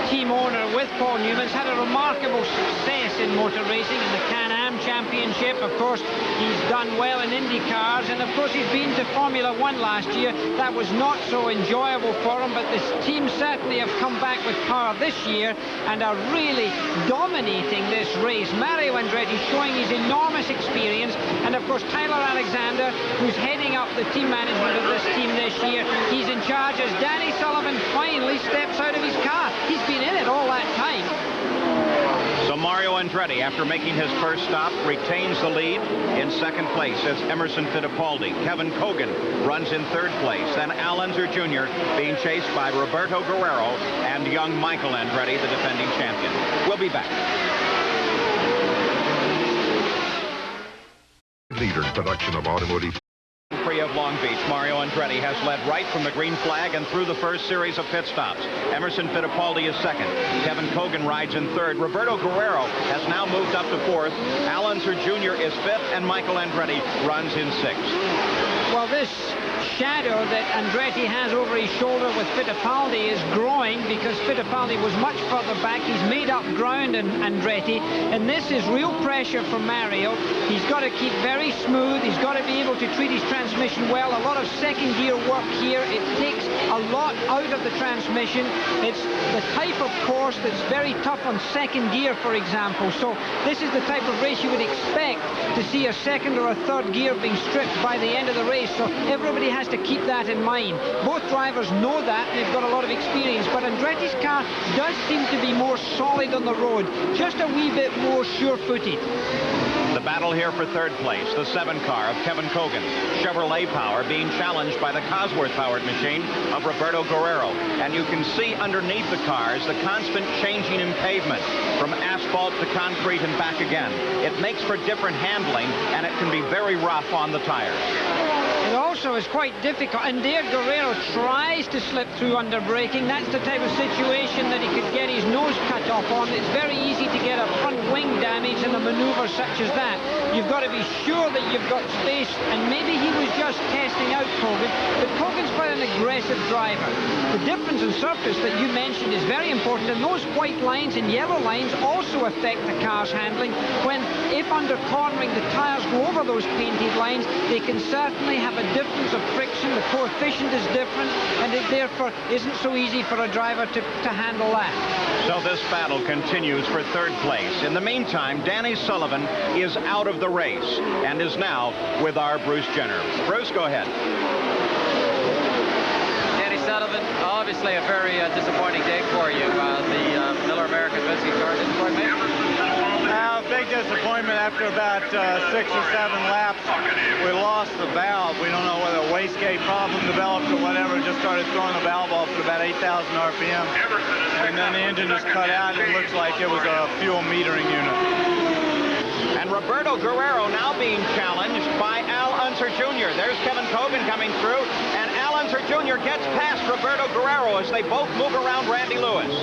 team owner with Paul Newman, has had a remarkable success in motor racing in the Can-Am Championship. Of course, he's done well in Indy cars, and of course he's been to Formula One last year. That was not so enjoyable for him, but this team certainly have come back with power this year and are really dominating this race. Mario Andretti showing his enormous experience, and of course Tyler Alexander, who's heading up the team management of this team this year. He's in charge as Danny Sullivan finally steps out of his car. He's been in it all that time. So Mario Andretti, after making his first stop, retains the lead. In second place is Emerson Fittipaldi. Kevin Kogan runs in third place. Then Al Unser Jr. being chased by Roberto Guerrero and young Michael Andretti, the defending champion. We'll be back. Leader in production of automotive. Prix of Long Beach, Mario Andretti has led right from the green flag and through the first series of pit stops. Emerson Fittipaldi is second. Kevin Kogan rides in third. Roberto Guerrero has now moved up to fourth. Al Unser Jr. is fifth, and Michael Andretti runs in sixth. Well, this shadow that Andretti has over his shoulder with Fittipaldi is growing because Fittipaldi was much further back. He's made up ground in Andretti, and this is real pressure for Mario. He's got to keep very smooth. He's got to be able to treat his transmission well. A lot of second gear work here. It takes a lot out of the transmission. It's the type of course that's very tough on second gear, for example. So this is the type of race you would expect to see a second or a third gear being stripped by the end of the race. So everybody has to keep that in mind. Both drivers know that. They've got a lot of experience. But Andretti's car does seem to be more solid on the road. Just a wee bit more sure-footed. The battle here for third place, the 7 car of Kevin Cogan. Chevrolet power being challenged by the Cosworth-powered machine of Roberto Guerrero. And you can see underneath the cars the constant changing in pavement from asphalt to concrete and back again. It makes for different handling, and it can be very rough on the tires. It also is quite difficult, and there Guerrero tries to slip through under braking. That's the type of situation that he could get his nose cut off on. It's very easy to get a front wing damage in a maneuver such as that. You've got to be sure that you've got space, and maybe he was just testing out Cogan, but Cogan's quite an aggressive driver. The difference in surface that you mentioned is very important, and those white lines and yellow lines also affect the car's handling. When, if under cornering, the tires go over those painted lines, they can certainly have a difference of friction. The coefficient is different, and it therefore isn't so easy for a driver to handle that. So this battle continues for third place. In the meantime, Danny Sullivan is out of the race and is now with our Bruce Jenner. Bruce, go ahead. Danny Sullivan, obviously a very disappointing day for you. The Miller American Penske car disappointment. Big disappointment after about 6 or 7 laps. We lost the valve. We don't know whether a wastegate problem developed or whatever. Just started throwing the valve off at about 8,000 RPM. And then the engine just cut out, and it looks like it was a fuel metering unit. And Roberto Guerrero now being challenged by Al Unser Jr. There's Kevin Cogan coming through, and Al Unser Jr. gets past Roberto Guerrero as they both move around Randy Lewis.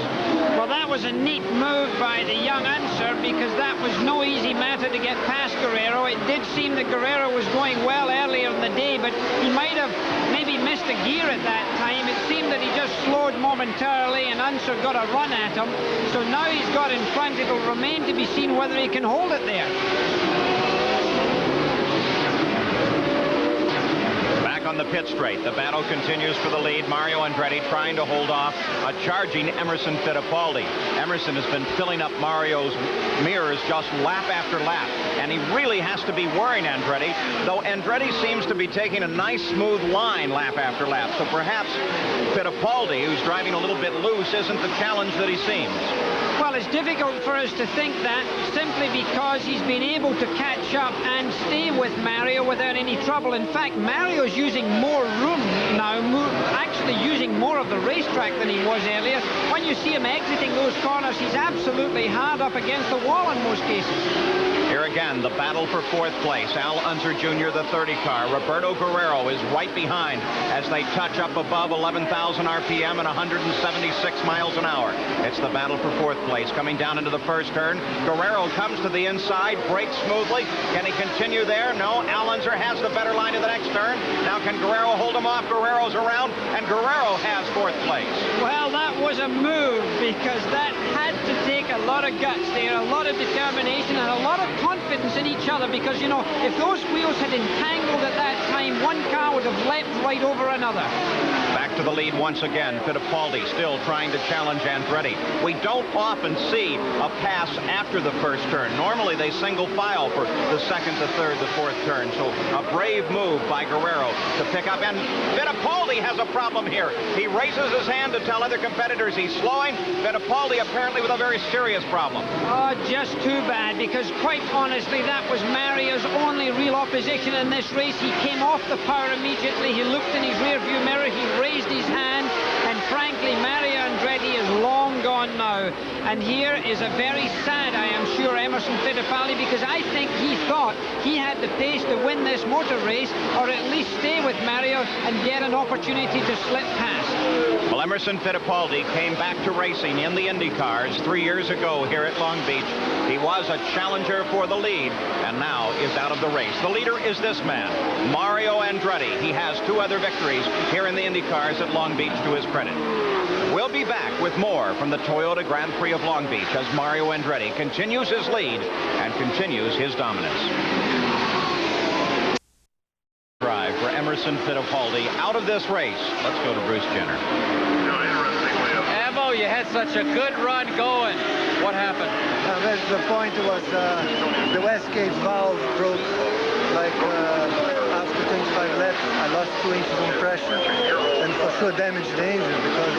Well, that was a neat move by the young Unser, because that was no easy matter to get past Guerrero. It did seem that Guerrero was going well earlier in the day, but he might have maybe missed a gear at that time. It seemed that he just slowed momentarily, and Unser got a run at him. So now he's got in front. It'll remain to be seen whether he can hold it there. On the pit straight, the battle continues for the lead. Mario Andretti trying to hold off a charging Emerson Fittipaldi. Emerson has been filling up Mario's mirrors just lap after lap, and he really has to be worrying Andretti, though Andretti seems to be taking a nice smooth line lap after lap. So perhaps Fittipaldi, who's driving a little bit loose, isn't the challenge that he seems. Well, it's difficult for us to think that, simply because he's been able to catch up and stay with Mario without any trouble. In fact, Mario's using more room now, actually using more of the racetrack than he was earlier. When you see him exiting those corners, he's absolutely hard up against the wall in most cases. Here again, the battle for fourth place. Al Unser Jr., the 30 car. Roberto Guerrero is right behind as they touch up above 11,000 RPM and 176 miles an hour. It's the battle for fourth place. Coming down into the first turn, Guerrero comes to the inside, brakes smoothly. Can he continue there? No. Al Unser has the better line to the next turn. Now can Guerrero hold him off? Guerrero's around, and Guerrero has fourth place. Well, that was a move, because that had to take a lot of guts there, a lot of determination, and a lot of confidence in each other, because, you know, if those wheels had entangled at that time, one car would have leapt right over another. Back to the lead once again. Fittipaldi still trying to challenge Andretti. We don't often see a pass after the first turn. Normally they single file for the second, the third, the fourth turn. So a brave move by Guerrero to pick up. And Fittipaldi has a problem here. He raises his hand to tell other competitors he's slowing. Fittipaldi apparently with a very serious problem. Oh, just too bad, because quite honestly, that was Mario's only real opposition in this race. He came off the power immediately. He looked in his rearview mirror. He raised his hand, and frankly, Mario Andretti is long gone now. And here is a very sad, I am sure, Emerson Fittipaldi, because I think he thought he had the pace to win this motor race, or at least stay with Mario and get an opportunity to slip past. Well, Emerson Fittipaldi came back to racing in the Indy cars 3 years ago here at Long Beach. He was a challenger for the lead and now is out of the race. The leader is this man, Mario Andretti. He has 2 other victories here in the Indy cars at Long Beach to his credit. We'll be back with more from the Toyota Grand Prix of Long Beach as Mario Andretti continues his lead and continues his dominance. Drive for Emerson Fittipaldi out of this race. Let's go to Bruce Jenner. Amo, you had such a good run going. What happened? That's the point. Was the Westgate valve broke like after 25 laps. I lost 2 inches on pressure and for sure damaged the engine because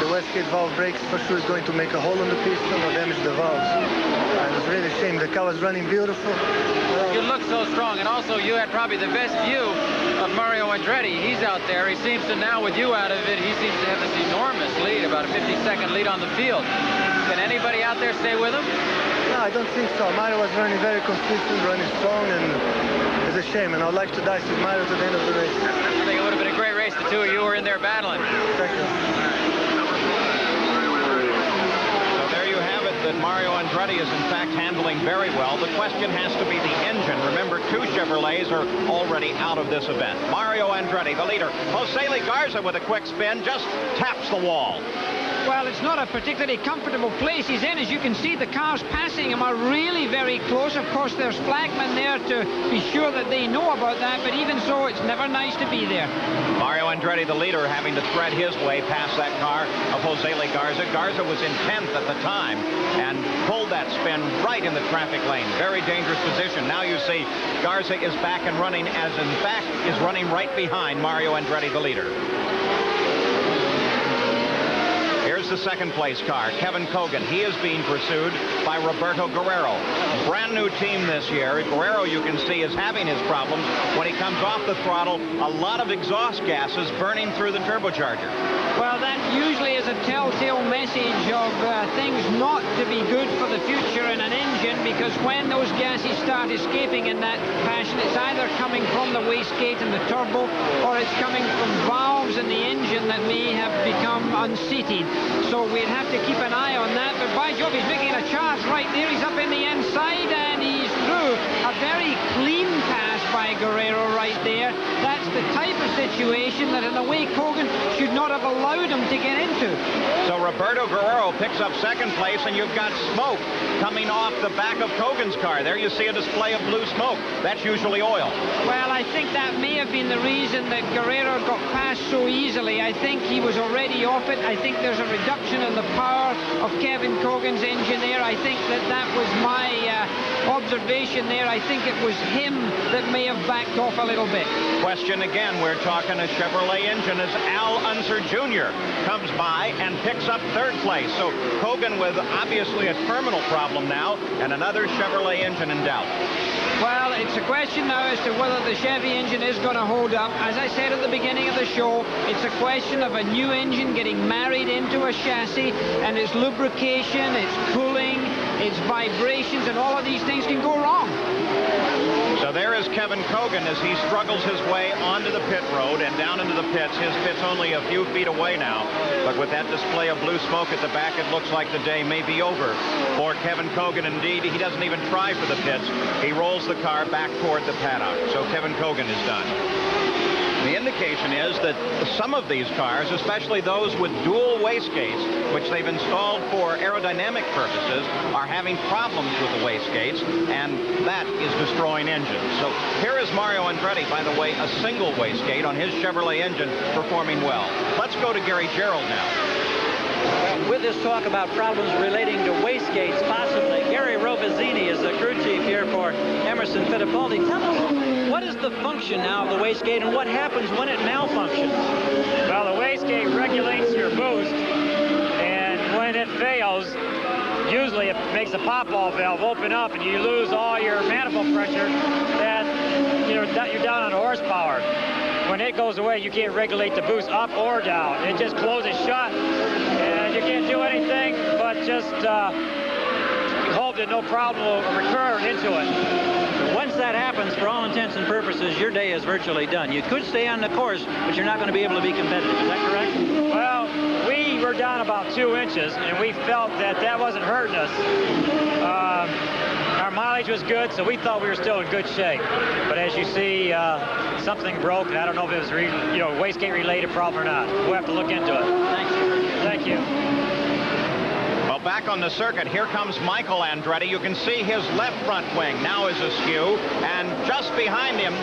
the Westgate valve breaks for sure is going to make a hole in the piston or damage the valves. It was really a shame. The car was running beautiful. You look so strong, and also you had probably the best view of Mario Andretti. He's out there. He seems to now, with you out of it, he seems to have this enormous lead, about a 50-second lead on the field. Can anybody out there stay with him? No, I don't think so. Mario was running very consistent, running strong, and it's a shame. And I'd like to dice with Mario to the end of the race. I think it would have been a great race. The 2 of you were in there battling. Thank you. That Mario Andretti is in fact handling very well. The question has to be the engine. Remember, 2 Chevrolets are already out of this event. Mario Andretti, the leader. Jose Garza with a quick spin, just taps the wall. Well, it's not a particularly comfortable place he's in. As you can see, the cars passing him are really very close. Of course, there's flagmen there to be sure that they know about that, but even so, it's never nice to be there. Mario Andretti, the leader, having to thread his way past that car of Jose Garza. Garza was in 10th at the time and pulled that spin right in the traffic lane. Very dangerous position. Now you see Garza is back and running, as in fact is running right behind Mario Andretti, the leader. Here's the 2nd place car, Kevin Kogan. He is being pursued by Roberto Guerrero. Brand new team this year. Guerrero, you can see, is having his problems. When he comes off the throttle, a lot of exhaust gases burning through the turbocharger. Well, that usually is a telltale message of things not to be good for the future in an engine, because when those gases start escaping in that fashion, it's either coming from the wastegate and the turbo, or it's coming from valves in the engine that may have become unseated. So we'd have to keep an eye on that. But by Jove, he's making a charge right there. He's up in the inside and he's through. A very clean pass by Guerrero right there. That's the type of situation that in a way Kogan should not have allowed him to get into. So Roberto Guerrero picks up 2nd place, and you've got smoke coming off the back of Kogan's car. There you see a display of blue smoke. That's usually oil. Well, I think that may have been the reason that Guerrero got past so easily. I think he was already off it. I think there's a reduction in the power of Kevin Kogan's engine there. I think that was my observation there. I think it was him that may have backed off a little bit. Question again, we're talking a Chevrolet engine as Al Unser Jr. comes by and picks up 3rd place. So Kogan with obviously a terminal problem now, and another Chevrolet engine in doubt. Well, it's a question now as to whether the Chevy engine is going to hold up. As I said at the beginning of the show, it's a question of a new engine getting married into a chassis, and its lubrication, its cooling, its vibrations, and all of these things can go wrong. So there is Kevin Kogan as he struggles his way onto the pit road and down into the pits. His pit's only a few feet away now, but with that display of blue smoke at the back, it looks like the day may be over for Kevin Kogan. Indeed, he doesn't even try for the pits. He rolls the car back toward the paddock. So Kevin Kogan is done. The indication is that some of these cars, especially those with dual wastegates, which they've installed for aerodynamic purposes, are having problems with the wastegates, and that is destroying engines. So here is Mario Andretti, by the way, a single wastegate on his Chevrolet engine, performing well. Let's go to Gary Gerould now. Well, with this talk about problems relating to wastegates, possibly, Gary Rovazini is the crew chief here for Emerson Fittipaldi. Tell us, what is the function now of the wastegate, and what happens when it malfunctions? Well, the wastegate regulates your boost, and when it fails, usually it makes the pop-off valve open up, and you lose all your manifold pressure. That you're down on horsepower. When it goes away, you can't regulate the boost up or down. It just closes shut, and you can't do anything but just hold hope that no problem will recur into it. Once that happens, for all intents and purposes, your day is virtually done. You could stay on the course, but you're not going to be able to be competitive. Is that correct? Well, we were down about 2 inches, and we felt that that wasn't hurting us. Our mileage was good, so we thought we were still in good shape. But as you see, something broke, and I don't know if it was wastegate related problem or not. We'll have to look into it. Thank you. Thank you. Well, back on the circuit, here comes Michael Andretti. You can see his left front wing now is askew, and just behind him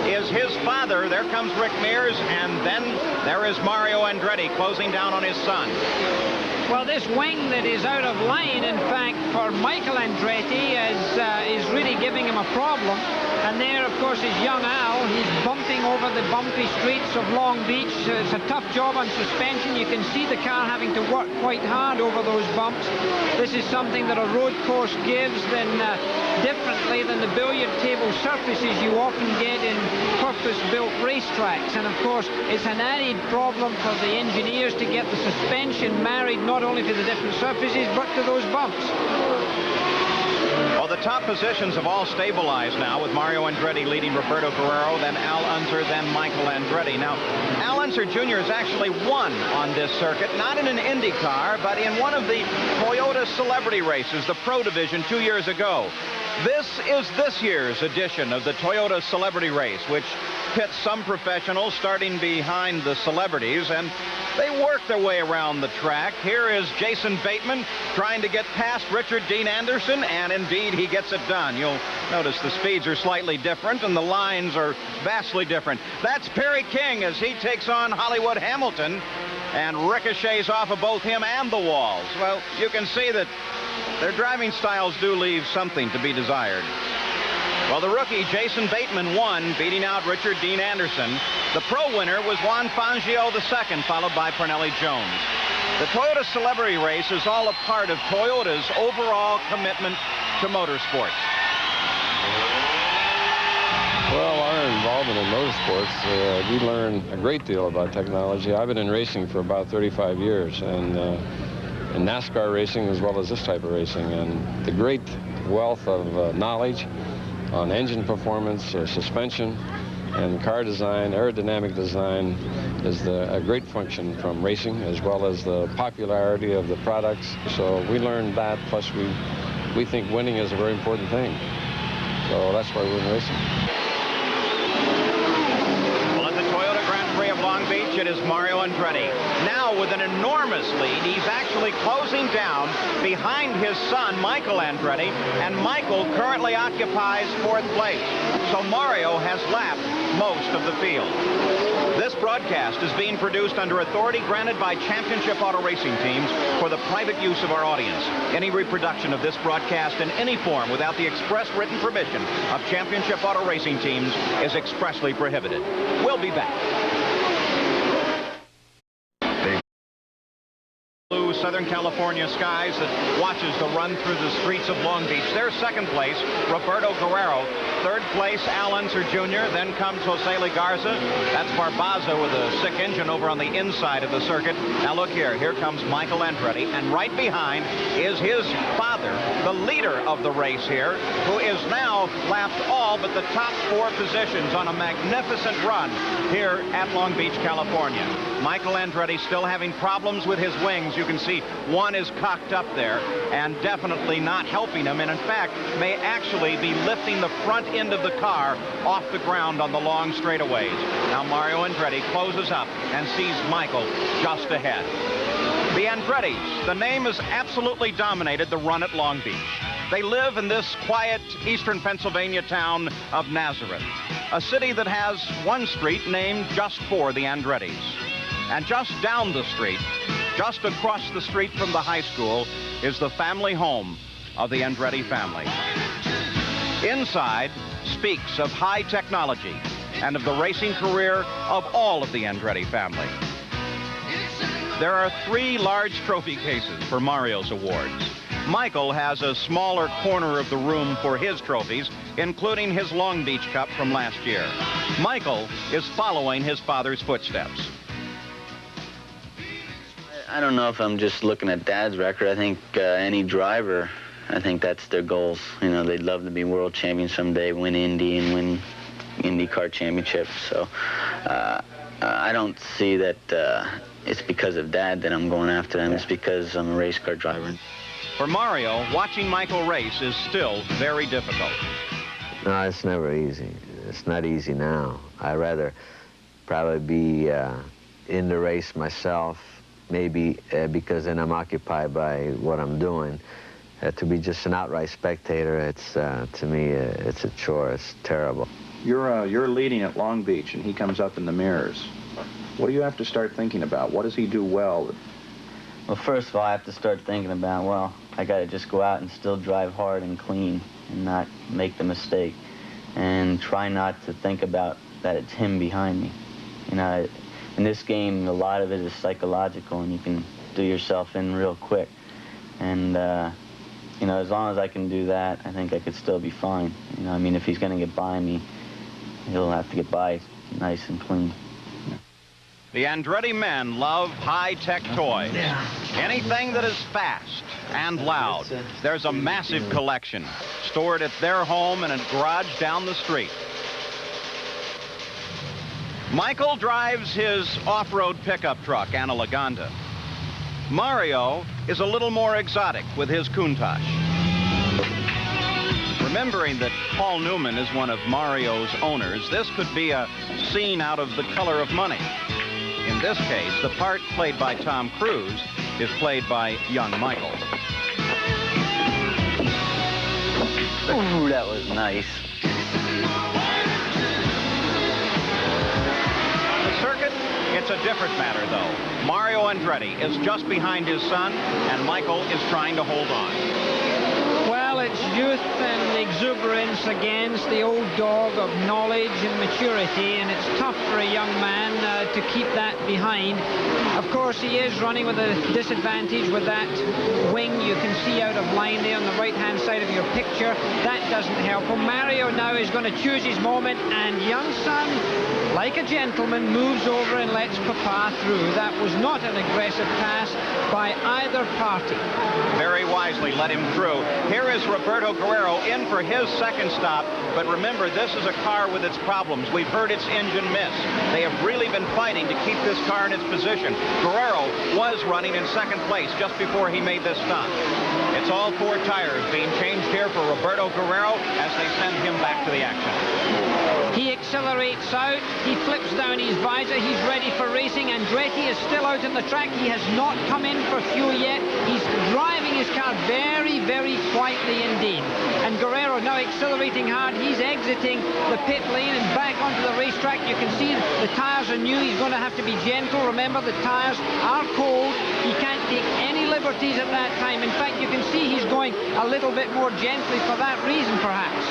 is his father. There comes Rick Mears, and then there is Mario Andretti closing down on his son. Well, this wing that is out of line, in fact, for Michael Andretti is really giving him a problem. And there, of course, is young Al. He's bumping over the bumpy streets of Long Beach. It's a tough job on suspension. You can see the car having to work quite hard over those bumps. This is something that a road course gives differently than the billiard table surfaces you often get in purpose-built racetracks. And, of course, it's an added problem for the engineers to get the suspension married not only to the different surfaces, but to those bumps. Well, the top positions have all stabilized now, with Mario Andretti leading Roberto Guerrero, then Al Unser, then Michael Andretti. Now, Al Unser Jr. has actually won on this circuit, not in an Indy car, but in one of the Toyota Celebrity races, the Pro Division, 2 years ago. This is this year's edition of the Toyota Celebrity Race, which pits some professionals starting behind the celebrities, and they work their way around the track. Here is Jason Bateman trying to get past Richard Dean Anderson, and indeed he gets it done. You'll notice the speeds are slightly different and the lines are vastly different. That's Perry King as he takes on Hollywood Hamilton and ricochets off of both him and the walls. Well, you can see that their driving styles do leave something to be desired. Well, the rookie Jason Bateman won, beating out Richard Dean Anderson. The pro winner was Juan Fangio II, followed by Pernelli Jones. The Toyota Celebrity Race is all a part of Toyota's overall commitment to motorsports. Well, our involvement in motorsports, we learn a great deal about technology. I've been in racing for about 35 years, and in NASCAR racing as well as this type of racing, and the great wealth of knowledge on engine performance, suspension, and car design, aerodynamic design is a great function from racing, as well as the popularity of the products. So we learned that, plus we think winning is a very important thing. So that's why we're in racing. Well, at the Toyota Grand Prix of Long Beach, it is Mario Andretti. Now with an enormous lead, he's actually closing down behind his son, Michael Andretti, and Michael currently occupies 4th place. So Mario has lapped most of the field. This broadcast is being produced under authority granted by Championship Auto Racing Teams for the private use of our audience. Any reproduction of this broadcast in any form without the express written permission of Championship Auto Racing Teams is expressly prohibited. We'll be back. Blue Southern California skies that watches the run through the streets of Long Beach. There's 2nd place, Roberto Guerrero. 3rd place, Al Unser Jr. Then comes Jose Legarza. That's Barbaza with a sick engine over on the inside of the circuit. Now look here. Here comes Michael Andretti. And right behind is his father, the leader of the race here, who is now lapped all but the top 4 positions on a magnificent run here at Long Beach, California. Michael Andretti still having problems with his wings. You can see one is cocked up there and definitely not helping him, and in fact may actually be lifting the front end of the car off the ground on the long straightaways. Now Mario Andretti closes up and sees Michael just ahead. The Andrettis, the name has absolutely dominated the run at Long Beach. They live in this quiet eastern Pennsylvania town of Nazareth, a city that has one street named just for the Andrettis. And just down the street, just across the street from the high school, is the family home of the Andretti family. Inside speaks of high technology and of the racing career of all of the Andretti family. There are 3 large trophy cases for Mario's awards. Michael has a smaller corner of the room for his trophies, including his Long Beach Cup from last year. Michael is following his father's footsteps. I don't know if I'm just looking at Dad's record. I think any driver I think that's their goals. You know, they'd love to be world champions someday, win Indy and win IndyCar championships. So I don't see that it's because of Dad that I'm going after them. It's because I'm a race car driver. For Mario, watching Michael race is still very difficult. No, it's never easy. It's not easy now. I'd rather probably be in the race myself, maybe because then I'm occupied by what I'm doing. To be just an outright spectator, it's to me, it's a chore. It's terrible. You're leading at Long Beach, and he comes up in the mirrors. What do you have to start thinking about? What does he do well? Well, first of all, I have to start thinking about, well, I got to just go out and still drive hard and clean and not make the mistake, and try not to think about that it's him behind me. You know, in this game, a lot of it is psychological, and you can do yourself in real quick. And, you know, as long as I can do that, I think I could still be fine. You know, I mean, if he's going to get by me, he'll have to get by nice and clean. The Andretti men love high-tech toys. Anything that is fast and loud. There's a massive collection stored at their home in a garage down the street. Michael drives his off-road pickup truck, Anna Laganda. Mario is a little more exotic with his Countach. Remembering that Paul Newman is one of Mario's owners, this could be a scene out of The Color of Money. In this case, the part played by Tom Cruise is played by young Michael. Ooh, that was nice. On the circuit, it's a different matter, though. Mario Andretti is just behind his son, and Michael is trying to hold on. Well, it's youth and exuberance against the old dog of knowledge and maturity, and it's tough for a young man to keep that behind. Of course, he is running with a disadvantage with that wing you can see out of line there on the right-hand side of your picture. That doesn't help him. Mario now is going to choose his moment, and young son, like a gentleman, moves over and lets Papa through. That was not an aggressive pass by either party. Very wisely let him through. Here is Roberto Guerrero in for his second stop, but remember, this is a car with its problems. We've heard its engine miss. They have really been fighting to keep this car in its position. Guerrero was running in second place just before he made this stop. It's all four tires being changed here for Roberto Guerrero as they send him back to the action. He accelerates out, he flips down his visor, he's ready for racing. Andretti is still out on the track, he has not come in for fuel yet. He's driving his car very, very quietly indeed. And Guerrero now accelerating hard, he's exiting the pit lane and back onto the racetrack. You can see the tires are new, he's going to have to be gentle. Remember, the tires are cold, he can't take any liberties at that time. In fact, you can see he's going a little bit more gently for that reason, perhaps.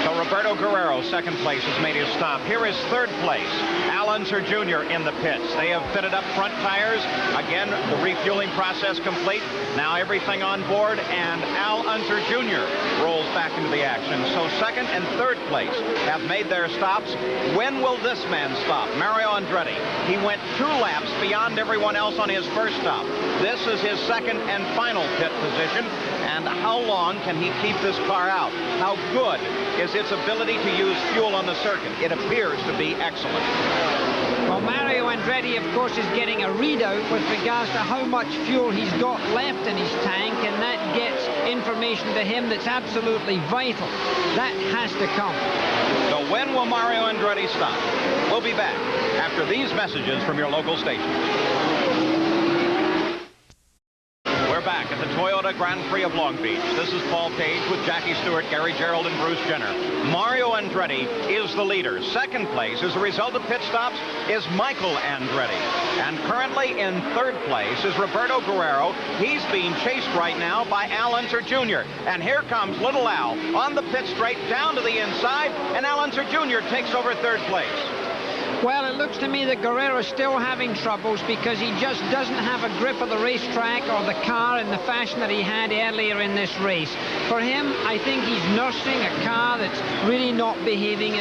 So Roberto Guerrero, second place, has made his stop. Here is third place, Al Unser Jr. in the pits. They have fitted up front tires. Again, the refueling process complete. Now everything on board, and Al Unser Jr. rolls back into the action. So second and third place have made their stops. When will this man stop? Mario Andretti. He went 2 laps beyond everyone else on his first stop. This is his second and final pit position. And how long can he keep this car out? How good is its ability to use fuel on the circuit? It appears to be excellent. Well, Mario Andretti, of course, is getting a readout with regards to how much fuel he's got left in his tank, and that gets information to him that's absolutely vital. That has to come. So when will Mario Andretti stop? We'll be back after these messages from your local station. We're back at the Toyota Grand Prix of Long Beach. This is Paul Page with Jackie Stewart, Gary Gerould, and Bruce Jenner. Mario Andretti is the leader. Second place, as a result of pit stops, is Michael Andretti. And currently in third place is Roberto Guerrero. He's being chased right now by Al Unser Jr. And here comes little Al on the pit straight down to the inside, and Al Unser Jr. takes over third place. Well, it looks to me that Guerrero's still having troubles because he just doesn't have a grip of the racetrack or the car in the fashion that he had earlier in this race. For him, I think he's nursing a car that's really not behaving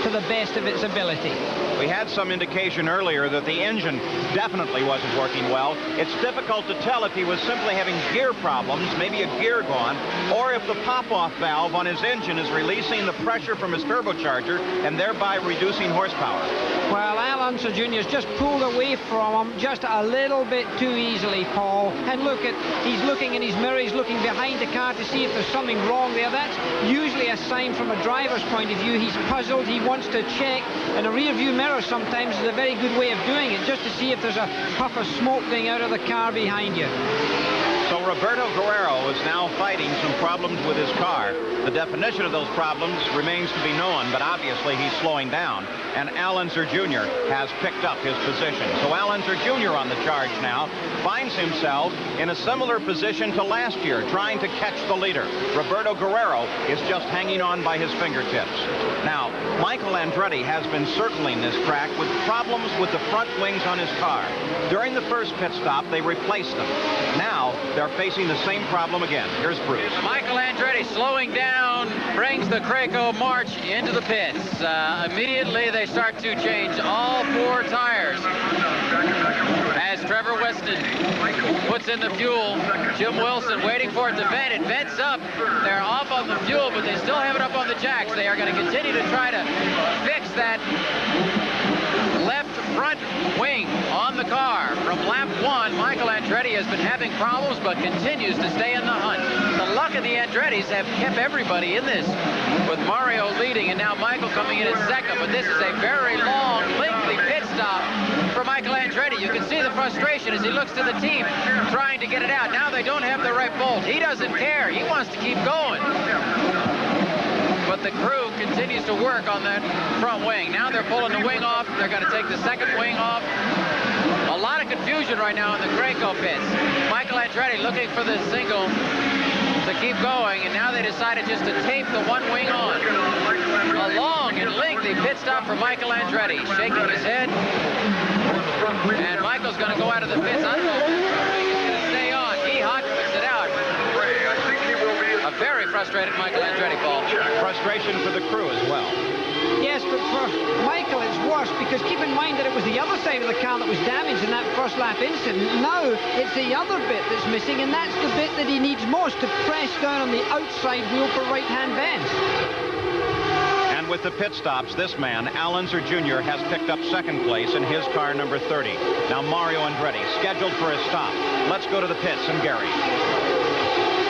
to the best of its ability. We had some indication earlier that the engine definitely wasn't working well. It's difficult to tell if he was simply having gear problems, maybe a gear gone, or if the pop-off valve on his engine is releasing the pressure from his turbocharger and thereby reducing horsepower. Well, Al Unser Jr.'s just pulled away from him just a little bit too easily, Paul. And look at, he's looking in his mirror, he's looking behind the car to see if there's something wrong there. That's usually a sign from a driver's point of view. He's puzzled, he wants to check, and a rear view mirror sometimes is a very good way of doing it, just to see if there's a puff of smoke going out of the car behind you. So Roberto Guerrero is now fighting some problems with his car. The definition of those problems remains to be known, but obviously he's slowing down. And Al Unser Jr. has picked up his position. So Al Unser Jr. on the charge now finds himself in a similar position to last year, trying to catch the leader. Roberto Guerrero is just hanging on by his fingertips. Now, Michael Andretti has been circling this track with problems with the front wings on his car. During the first pit stop, they replaced them. Now, they're facing the same problem again. Here's Bruce. Michael Andretti slowing down, brings the Kraco March into the pits. Immediately, they start to change all 4 tires. As Trevor Weston puts in the fuel, Jim Wilson waiting for it to vent. It vents up. They're off on the fuel, but they still have it up on the jacks. They are going to continue to try to fix that left front wing on the car. From lap 1, Michael Andretti has been having problems, but continues to stay in the hunt. The luck of the Andrettis have kept everybody in this, with Mario leading and now Michael coming in at second. But this is a very long, lengthy pit stop for Michael Andretti. You can see the frustration as he looks to the team trying to get it out. Now they don't have the right bolt. He doesn't care. He wants to keep going. But the crew continues to work on that front wing. Now they're pulling the wing off. They're going to take the second wing off. A lot of confusion right now in the Kraco pits. Michael Andretti looking for the single to keep going, and now they decided just to tape the one wing on. A long and lengthy pit stop for Michael Andretti, shaking his head. And Michael's going to go out of the pits. I don't know if he's going to stay on. Ehot puts it out. A very frustrated Michael Andretti, Paul. Frustration for the crew as well. Yes, but for Michael it's worse, because keep in mind that it was the other side of the car that was damaged in that first lap incident. Now it's the other bit that's missing, and that's the bit that he needs most to press down on the outside wheel for right-hand vents. And with the pit stops, this man, Al Unser Jr., has picked up second place in his car number 30. Now Mario Andretti, scheduled for a stop. Let's go to the pits and Gary.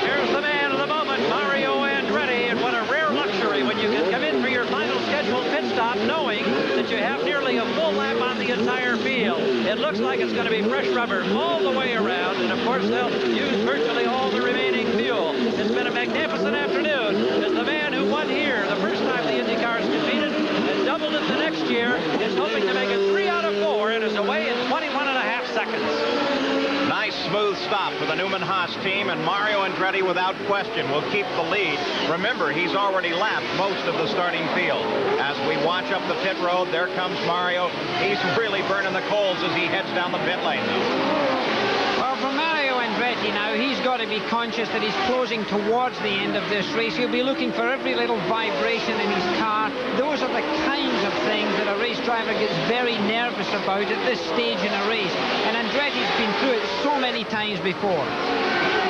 Here's the man of the moment, Mario Andretti, and what a rare luxury when you can come in for your final scheduled pit stop knowing that you have nearly a full lap on the entire field. It looks like it's going to be fresh rubber all the way around, and of course they'll use virtually all the remaining fuel. It's been a magnificent afternoon as the man who won here the first time the IndyCars competed and doubled it the next year is hoping to make it 3 out of 4 and is away in 21.5 seconds. Nice smooth stop for the Newman Haas team, and Mario Andretti without question will keep the lead. Remember, he's already lapped most of the starting field. As we watch up the pit road, there comes Mario. He's really burning the coals as he heads down the pit lane now. Well, for Mario Andretti now, he's got to be conscious that he's closing towards the end of this race. He'll be looking for every little vibration in his car. Those are the kinds of things that a race driver gets very nervous about at this stage in a race. And Andretti's been through it so many times before.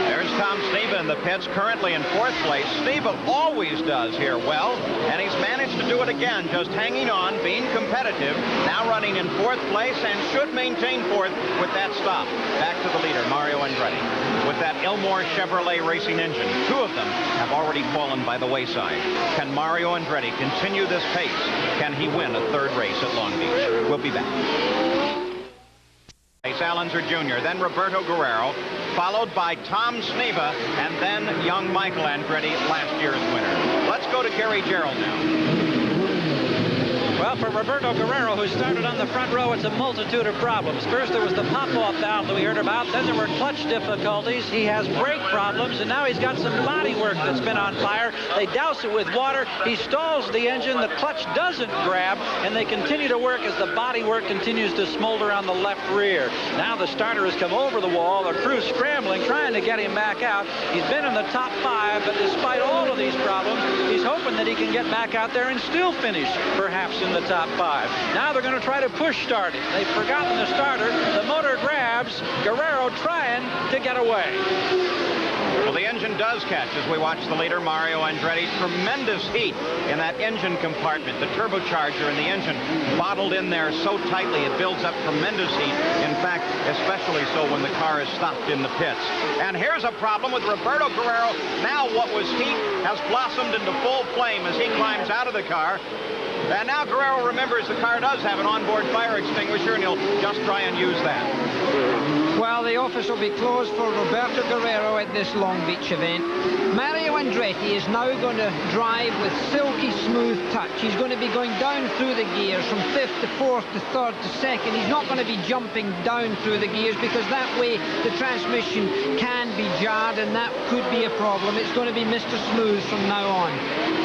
There's Tom Sneva in the pits, currently in 4th place. Sneva always does here well, and he's managed to do it again, just hanging on, being competitive, now running in 4th place and should maintain 4th with that stop. Back to the leader, Mario Andretti. With that Ilmor Chevrolet racing engine, 2 of them have already fallen by the wayside. Can Mario Andretti continue this pace? Can he win a 3rd race at Long Beach? We'll be back. Al Unser Jr., then Roberto Guerrero, followed by Tom Sneva, and then young Michael Andretti, last year's winner. Let's go to Gary Gerould now. Well, for Roberto Guerrero, who started on the front row, it's a multitude of problems. First, there was the pop-off valve that we heard about. Then there were clutch difficulties. He has brake problems, and now he's got some body work that's been on fire. They douse it with water. He stalls the engine. The clutch doesn't grab, and they continue to work as the body work continues to smolder on the left rear. Now the starter has come over the wall. The crew's scrambling, trying to get him back out. He's been in the top 5, but despite all of these problems, He's hoping that he can get back out there and still finish perhaps in the top 5. Now they're going to try to push start him. They've forgotten the starter. The motor grabs. Guerrero trying to get away. Well, the engine does catch as we watch the leader, Mario Andretti. Tremendous heat in that engine compartment. The turbocharger in the engine bottled in there so tightly it builds up tremendous heat. In fact, especially so when the car is stopped in the pits. And here's a problem with Roberto Guerrero. Now what was heat has blossomed into full flame as he climbs out of the car. And now Guerrero remembers the car does have an onboard fire extinguisher, and he'll just try and use that. Well, the office will be closed for Roberto Guerrero at this Long Beach event. Mario Andretti is now going to drive with silky smooth touch. He's going to be going down through the gears from 5th to 4th to 3rd to 2nd. He's not going to be jumping down through the gears because that way the transmission can be jarred and that could be a problem. It's going to be Mr. Smooth from now on.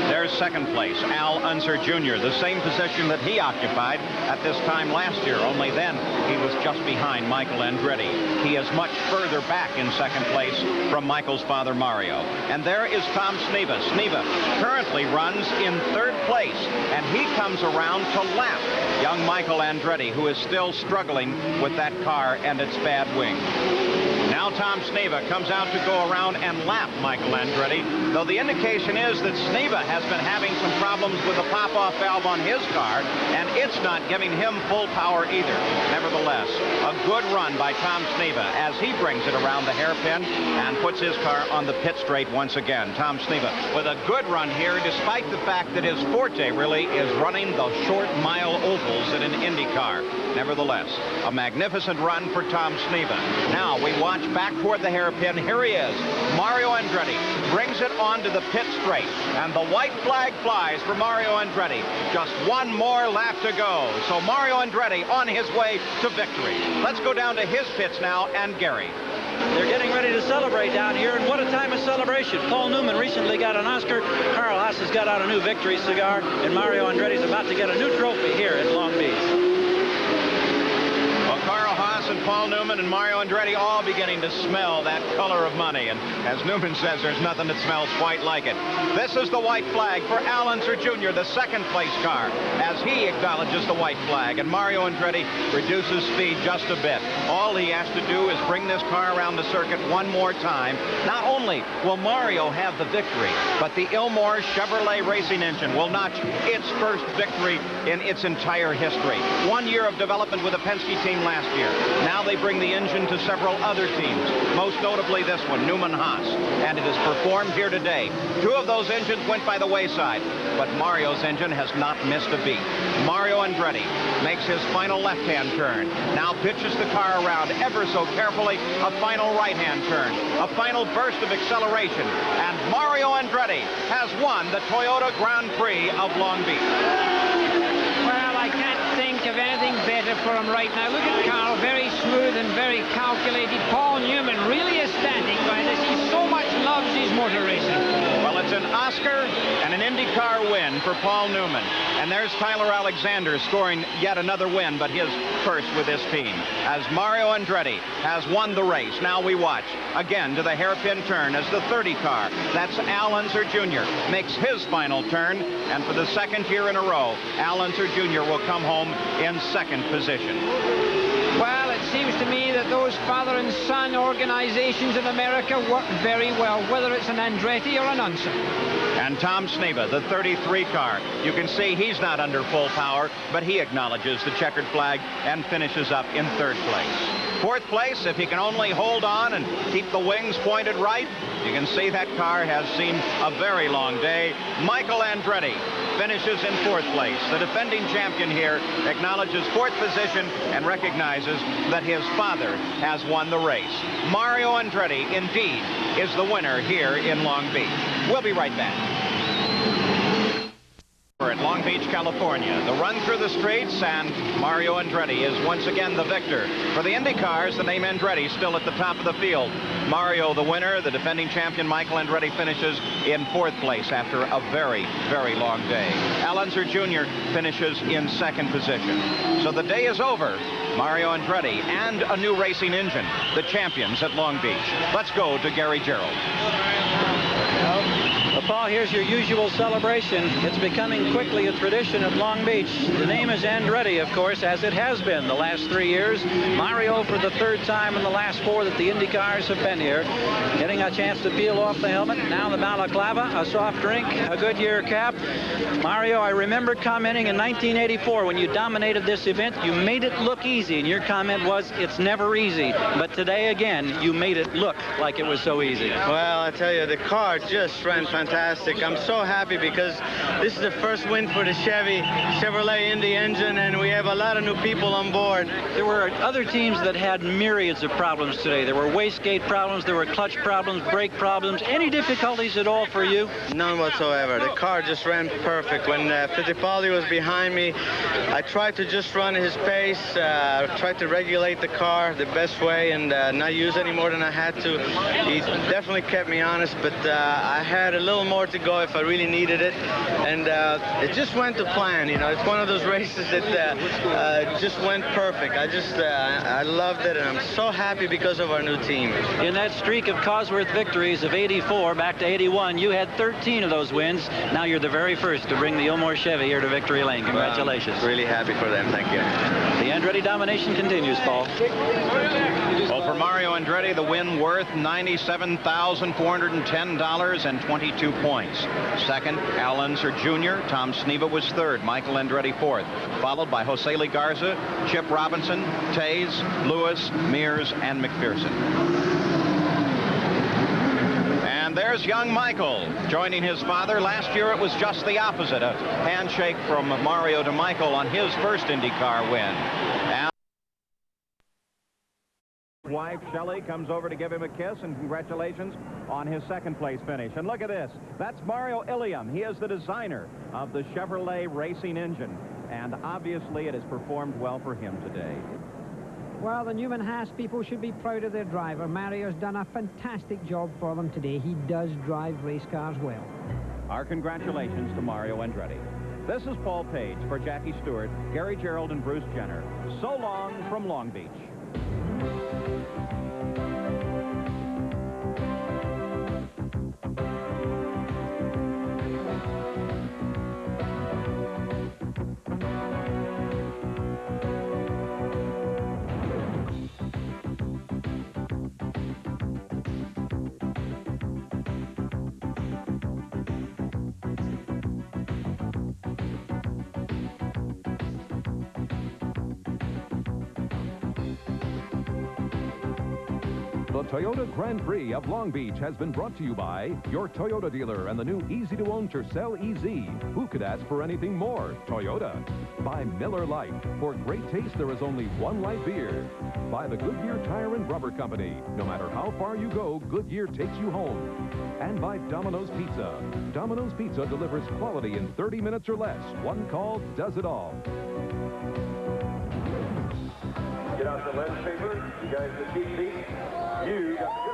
There's second place, Al Unser Jr., the same position that he occupied at this time last year, only then he was just behind Michael Andretti. He is much further back in second place from Michael's father, Mario. And there is Tom Sneva. Sneva currently runs in 3rd place, and he comes around to lap young Michael Andretti, who is still struggling with that car and its bad wing. Now Tom Sneva comes out to go around and lap Michael Andretti, though the indication is that Sneva has been having some problems with the pop-off valve on his car, and it's not giving him full power either. Nevertheless, a good run by Tom Sneva as he brings it around the hairpin and puts his car on the pit straight once again. Tom Sneva with a good run here, despite the fact that his forte really is running the short mile ovals in an Indy car. Nevertheless, a magnificent run for Tom Sneva. Now we watch back toward the hairpin. Here he is. Mario Andretti brings it onto the pit straight, and the white flag flies for Mario Andretti. Just one more lap to go. So Mario Andretti on his way to victory. Let's go down to his pits now and Gary. They're getting ready to celebrate down here, and what a time of celebration. Paul Newman recently got an Oscar. Carl Haas has got out a new victory cigar, and Mario Andretti's about to get a new trophy here at Long Beach. Carl Haas and Paul Newman and Mario Andretti all beginning to smell that color of money. And as Newman says, there's nothing that smells quite like it. This is the white flag for Al Unser Jr., the second place car, as he acknowledges the white flag. And Mario Andretti reduces speed just a bit. All he has to do is bring this car around the circuit one more time. Not only will Mario have the victory, but the Ilmor Chevrolet racing engine will notch its first victory in its entire history. 1 year of development with a Penske team last year. Now they bring the engine to several other teams, most notably this one, Newman Haas, and it is performed here today. 2 of those engines went by the wayside, but Mario's engine has not missed a beat. Mario Andretti makes his final left-hand turn, now pitches the car around ever so carefully, a final right-hand turn, a final burst of acceleration, and Mario Andretti has won the Toyota Grand Prix of Long Beach. Well, I can't think of anything better for him right now. Look at Carl, very smooth and very calculated. Paul Newman really is standing by this. He so much loves his motor racing. Well, it's an Oscar and an IndyCar win for Paul Newman. And there's Tyler Alexander scoring yet another win, but his first with this team, as Mario Andretti has won the race. Now we watch again to the hairpin turn as the 30 car. That's Al Unser Jr. makes his final turn, and for the second year in a row, Al Unser Jr. will come home in second position. Well, it seems to me that those father and son organizations in America work very well, whether it's an Andretti or an Unser. And Tom Sneva, the 33 car. You can see he's not under full power, but he acknowledges the checkered flag and finishes up in 3rd place. 4th place, if he can only hold on and keep the wings pointed right, you can see that car has seen a very long day. Michael Andretti finishes in 4th place. The defending champion here acknowledges 4th position and recognizes that his father has won the race. Mario Andretti, indeed, is the winner here in Long Beach. We'll be right back. At Long Beach, California, the run through the streets, and Mario Andretti is once again the victor. For the Indy cars, the name Andretti still at the top of the field. Mario the winner. The defending champion Michael Andretti finishes in 4th place after a very, very long day. Al Unser Jr. finishes in 2nd position. So the day is over. Mario Andretti and a new racing engine, the champions at Long Beach. Let's go to Gary Gerould. Paul Paul, here's your usual celebration. It's becoming quickly a tradition at Long Beach. The name is Andretti, of course, as it has been the last 3 years. Mario for the 3rd time in the last 4 that the Indy cars have been here. Getting a chance to peel off the helmet. Now the balaclava, a soft drink, a Goodyear cap. Mario, I remember commenting in 1984 when you dominated this event, you made it look easy, and your comment was, it's never easy. But today, again, you made it look like it was so easy. Well, I tell you, the car just ran fantastic. I'm so happy because this is the first win for the Chevrolet Indy engine, and we have a lot of new people on board. There were other teams that had myriads of problems today. There were wastegate problems, there were clutch problems, brake problems. Any difficulties at all for you? None whatsoever. The car just ran perfect. When Fittipaldi was behind me, I tried to just run his pace, tried to regulate the car the best way and not use any more than I had to. He definitely kept me honest, but I had a little more to go if I really needed it, and it just went to plan. You know, it's one of those races that just went perfect. I loved it, and I'm so happy because of our new team. In that streak of Cosworth victories of 84 back to 81, you had 13 of those wins. Now you're the very first to bring the Ilmor Chevy here to Victory Lane. Congratulations. Really happy for them. Thank you. The Andretti domination continues, Paul. Well, for Mario Andretti, the win worth $97,410.22 points. Second, Al Unser Jr. Tom Sneva was third. Michael Andretti fourth, followed by Jose Legarza, Chip Robinson, Tays, Lewis, Mears, and McPherson. And there's young Michael joining his father. Last year it was just the opposite, a handshake from Mario to Michael on his first IndyCar win. Wife Shelley comes over to give him a kiss, and congratulations on his second place finish. And look at this. That's Mario Ilium. He is the designer of the Chevrolet racing engine, and obviously it has performed well for him today. Well, the Newman Haas people should be proud of their driver. Mario's done a fantastic job for them today. He does drive race cars well. Our congratulations to Mario Andretti. This is Paul Page for Jackie Stewart, Gary Gerald, and Bruce Jenner. So long from Long Beach. The Toyota Grand Prix of Long Beach has been brought to you by your Toyota dealer and the new easy-to-own Tercel EZ. Who could ask for anything more? Toyota. By Miller Lite. For great taste, there is only one light beer. By the Goodyear Tire and Rubber Company. No matter how far you go, Goodyear takes you home. And by Domino's Pizza. Domino's Pizza delivers quality in 30 minutes or less. One call does it all. Get out the lens paper. You guys, the cheap seats. You got the good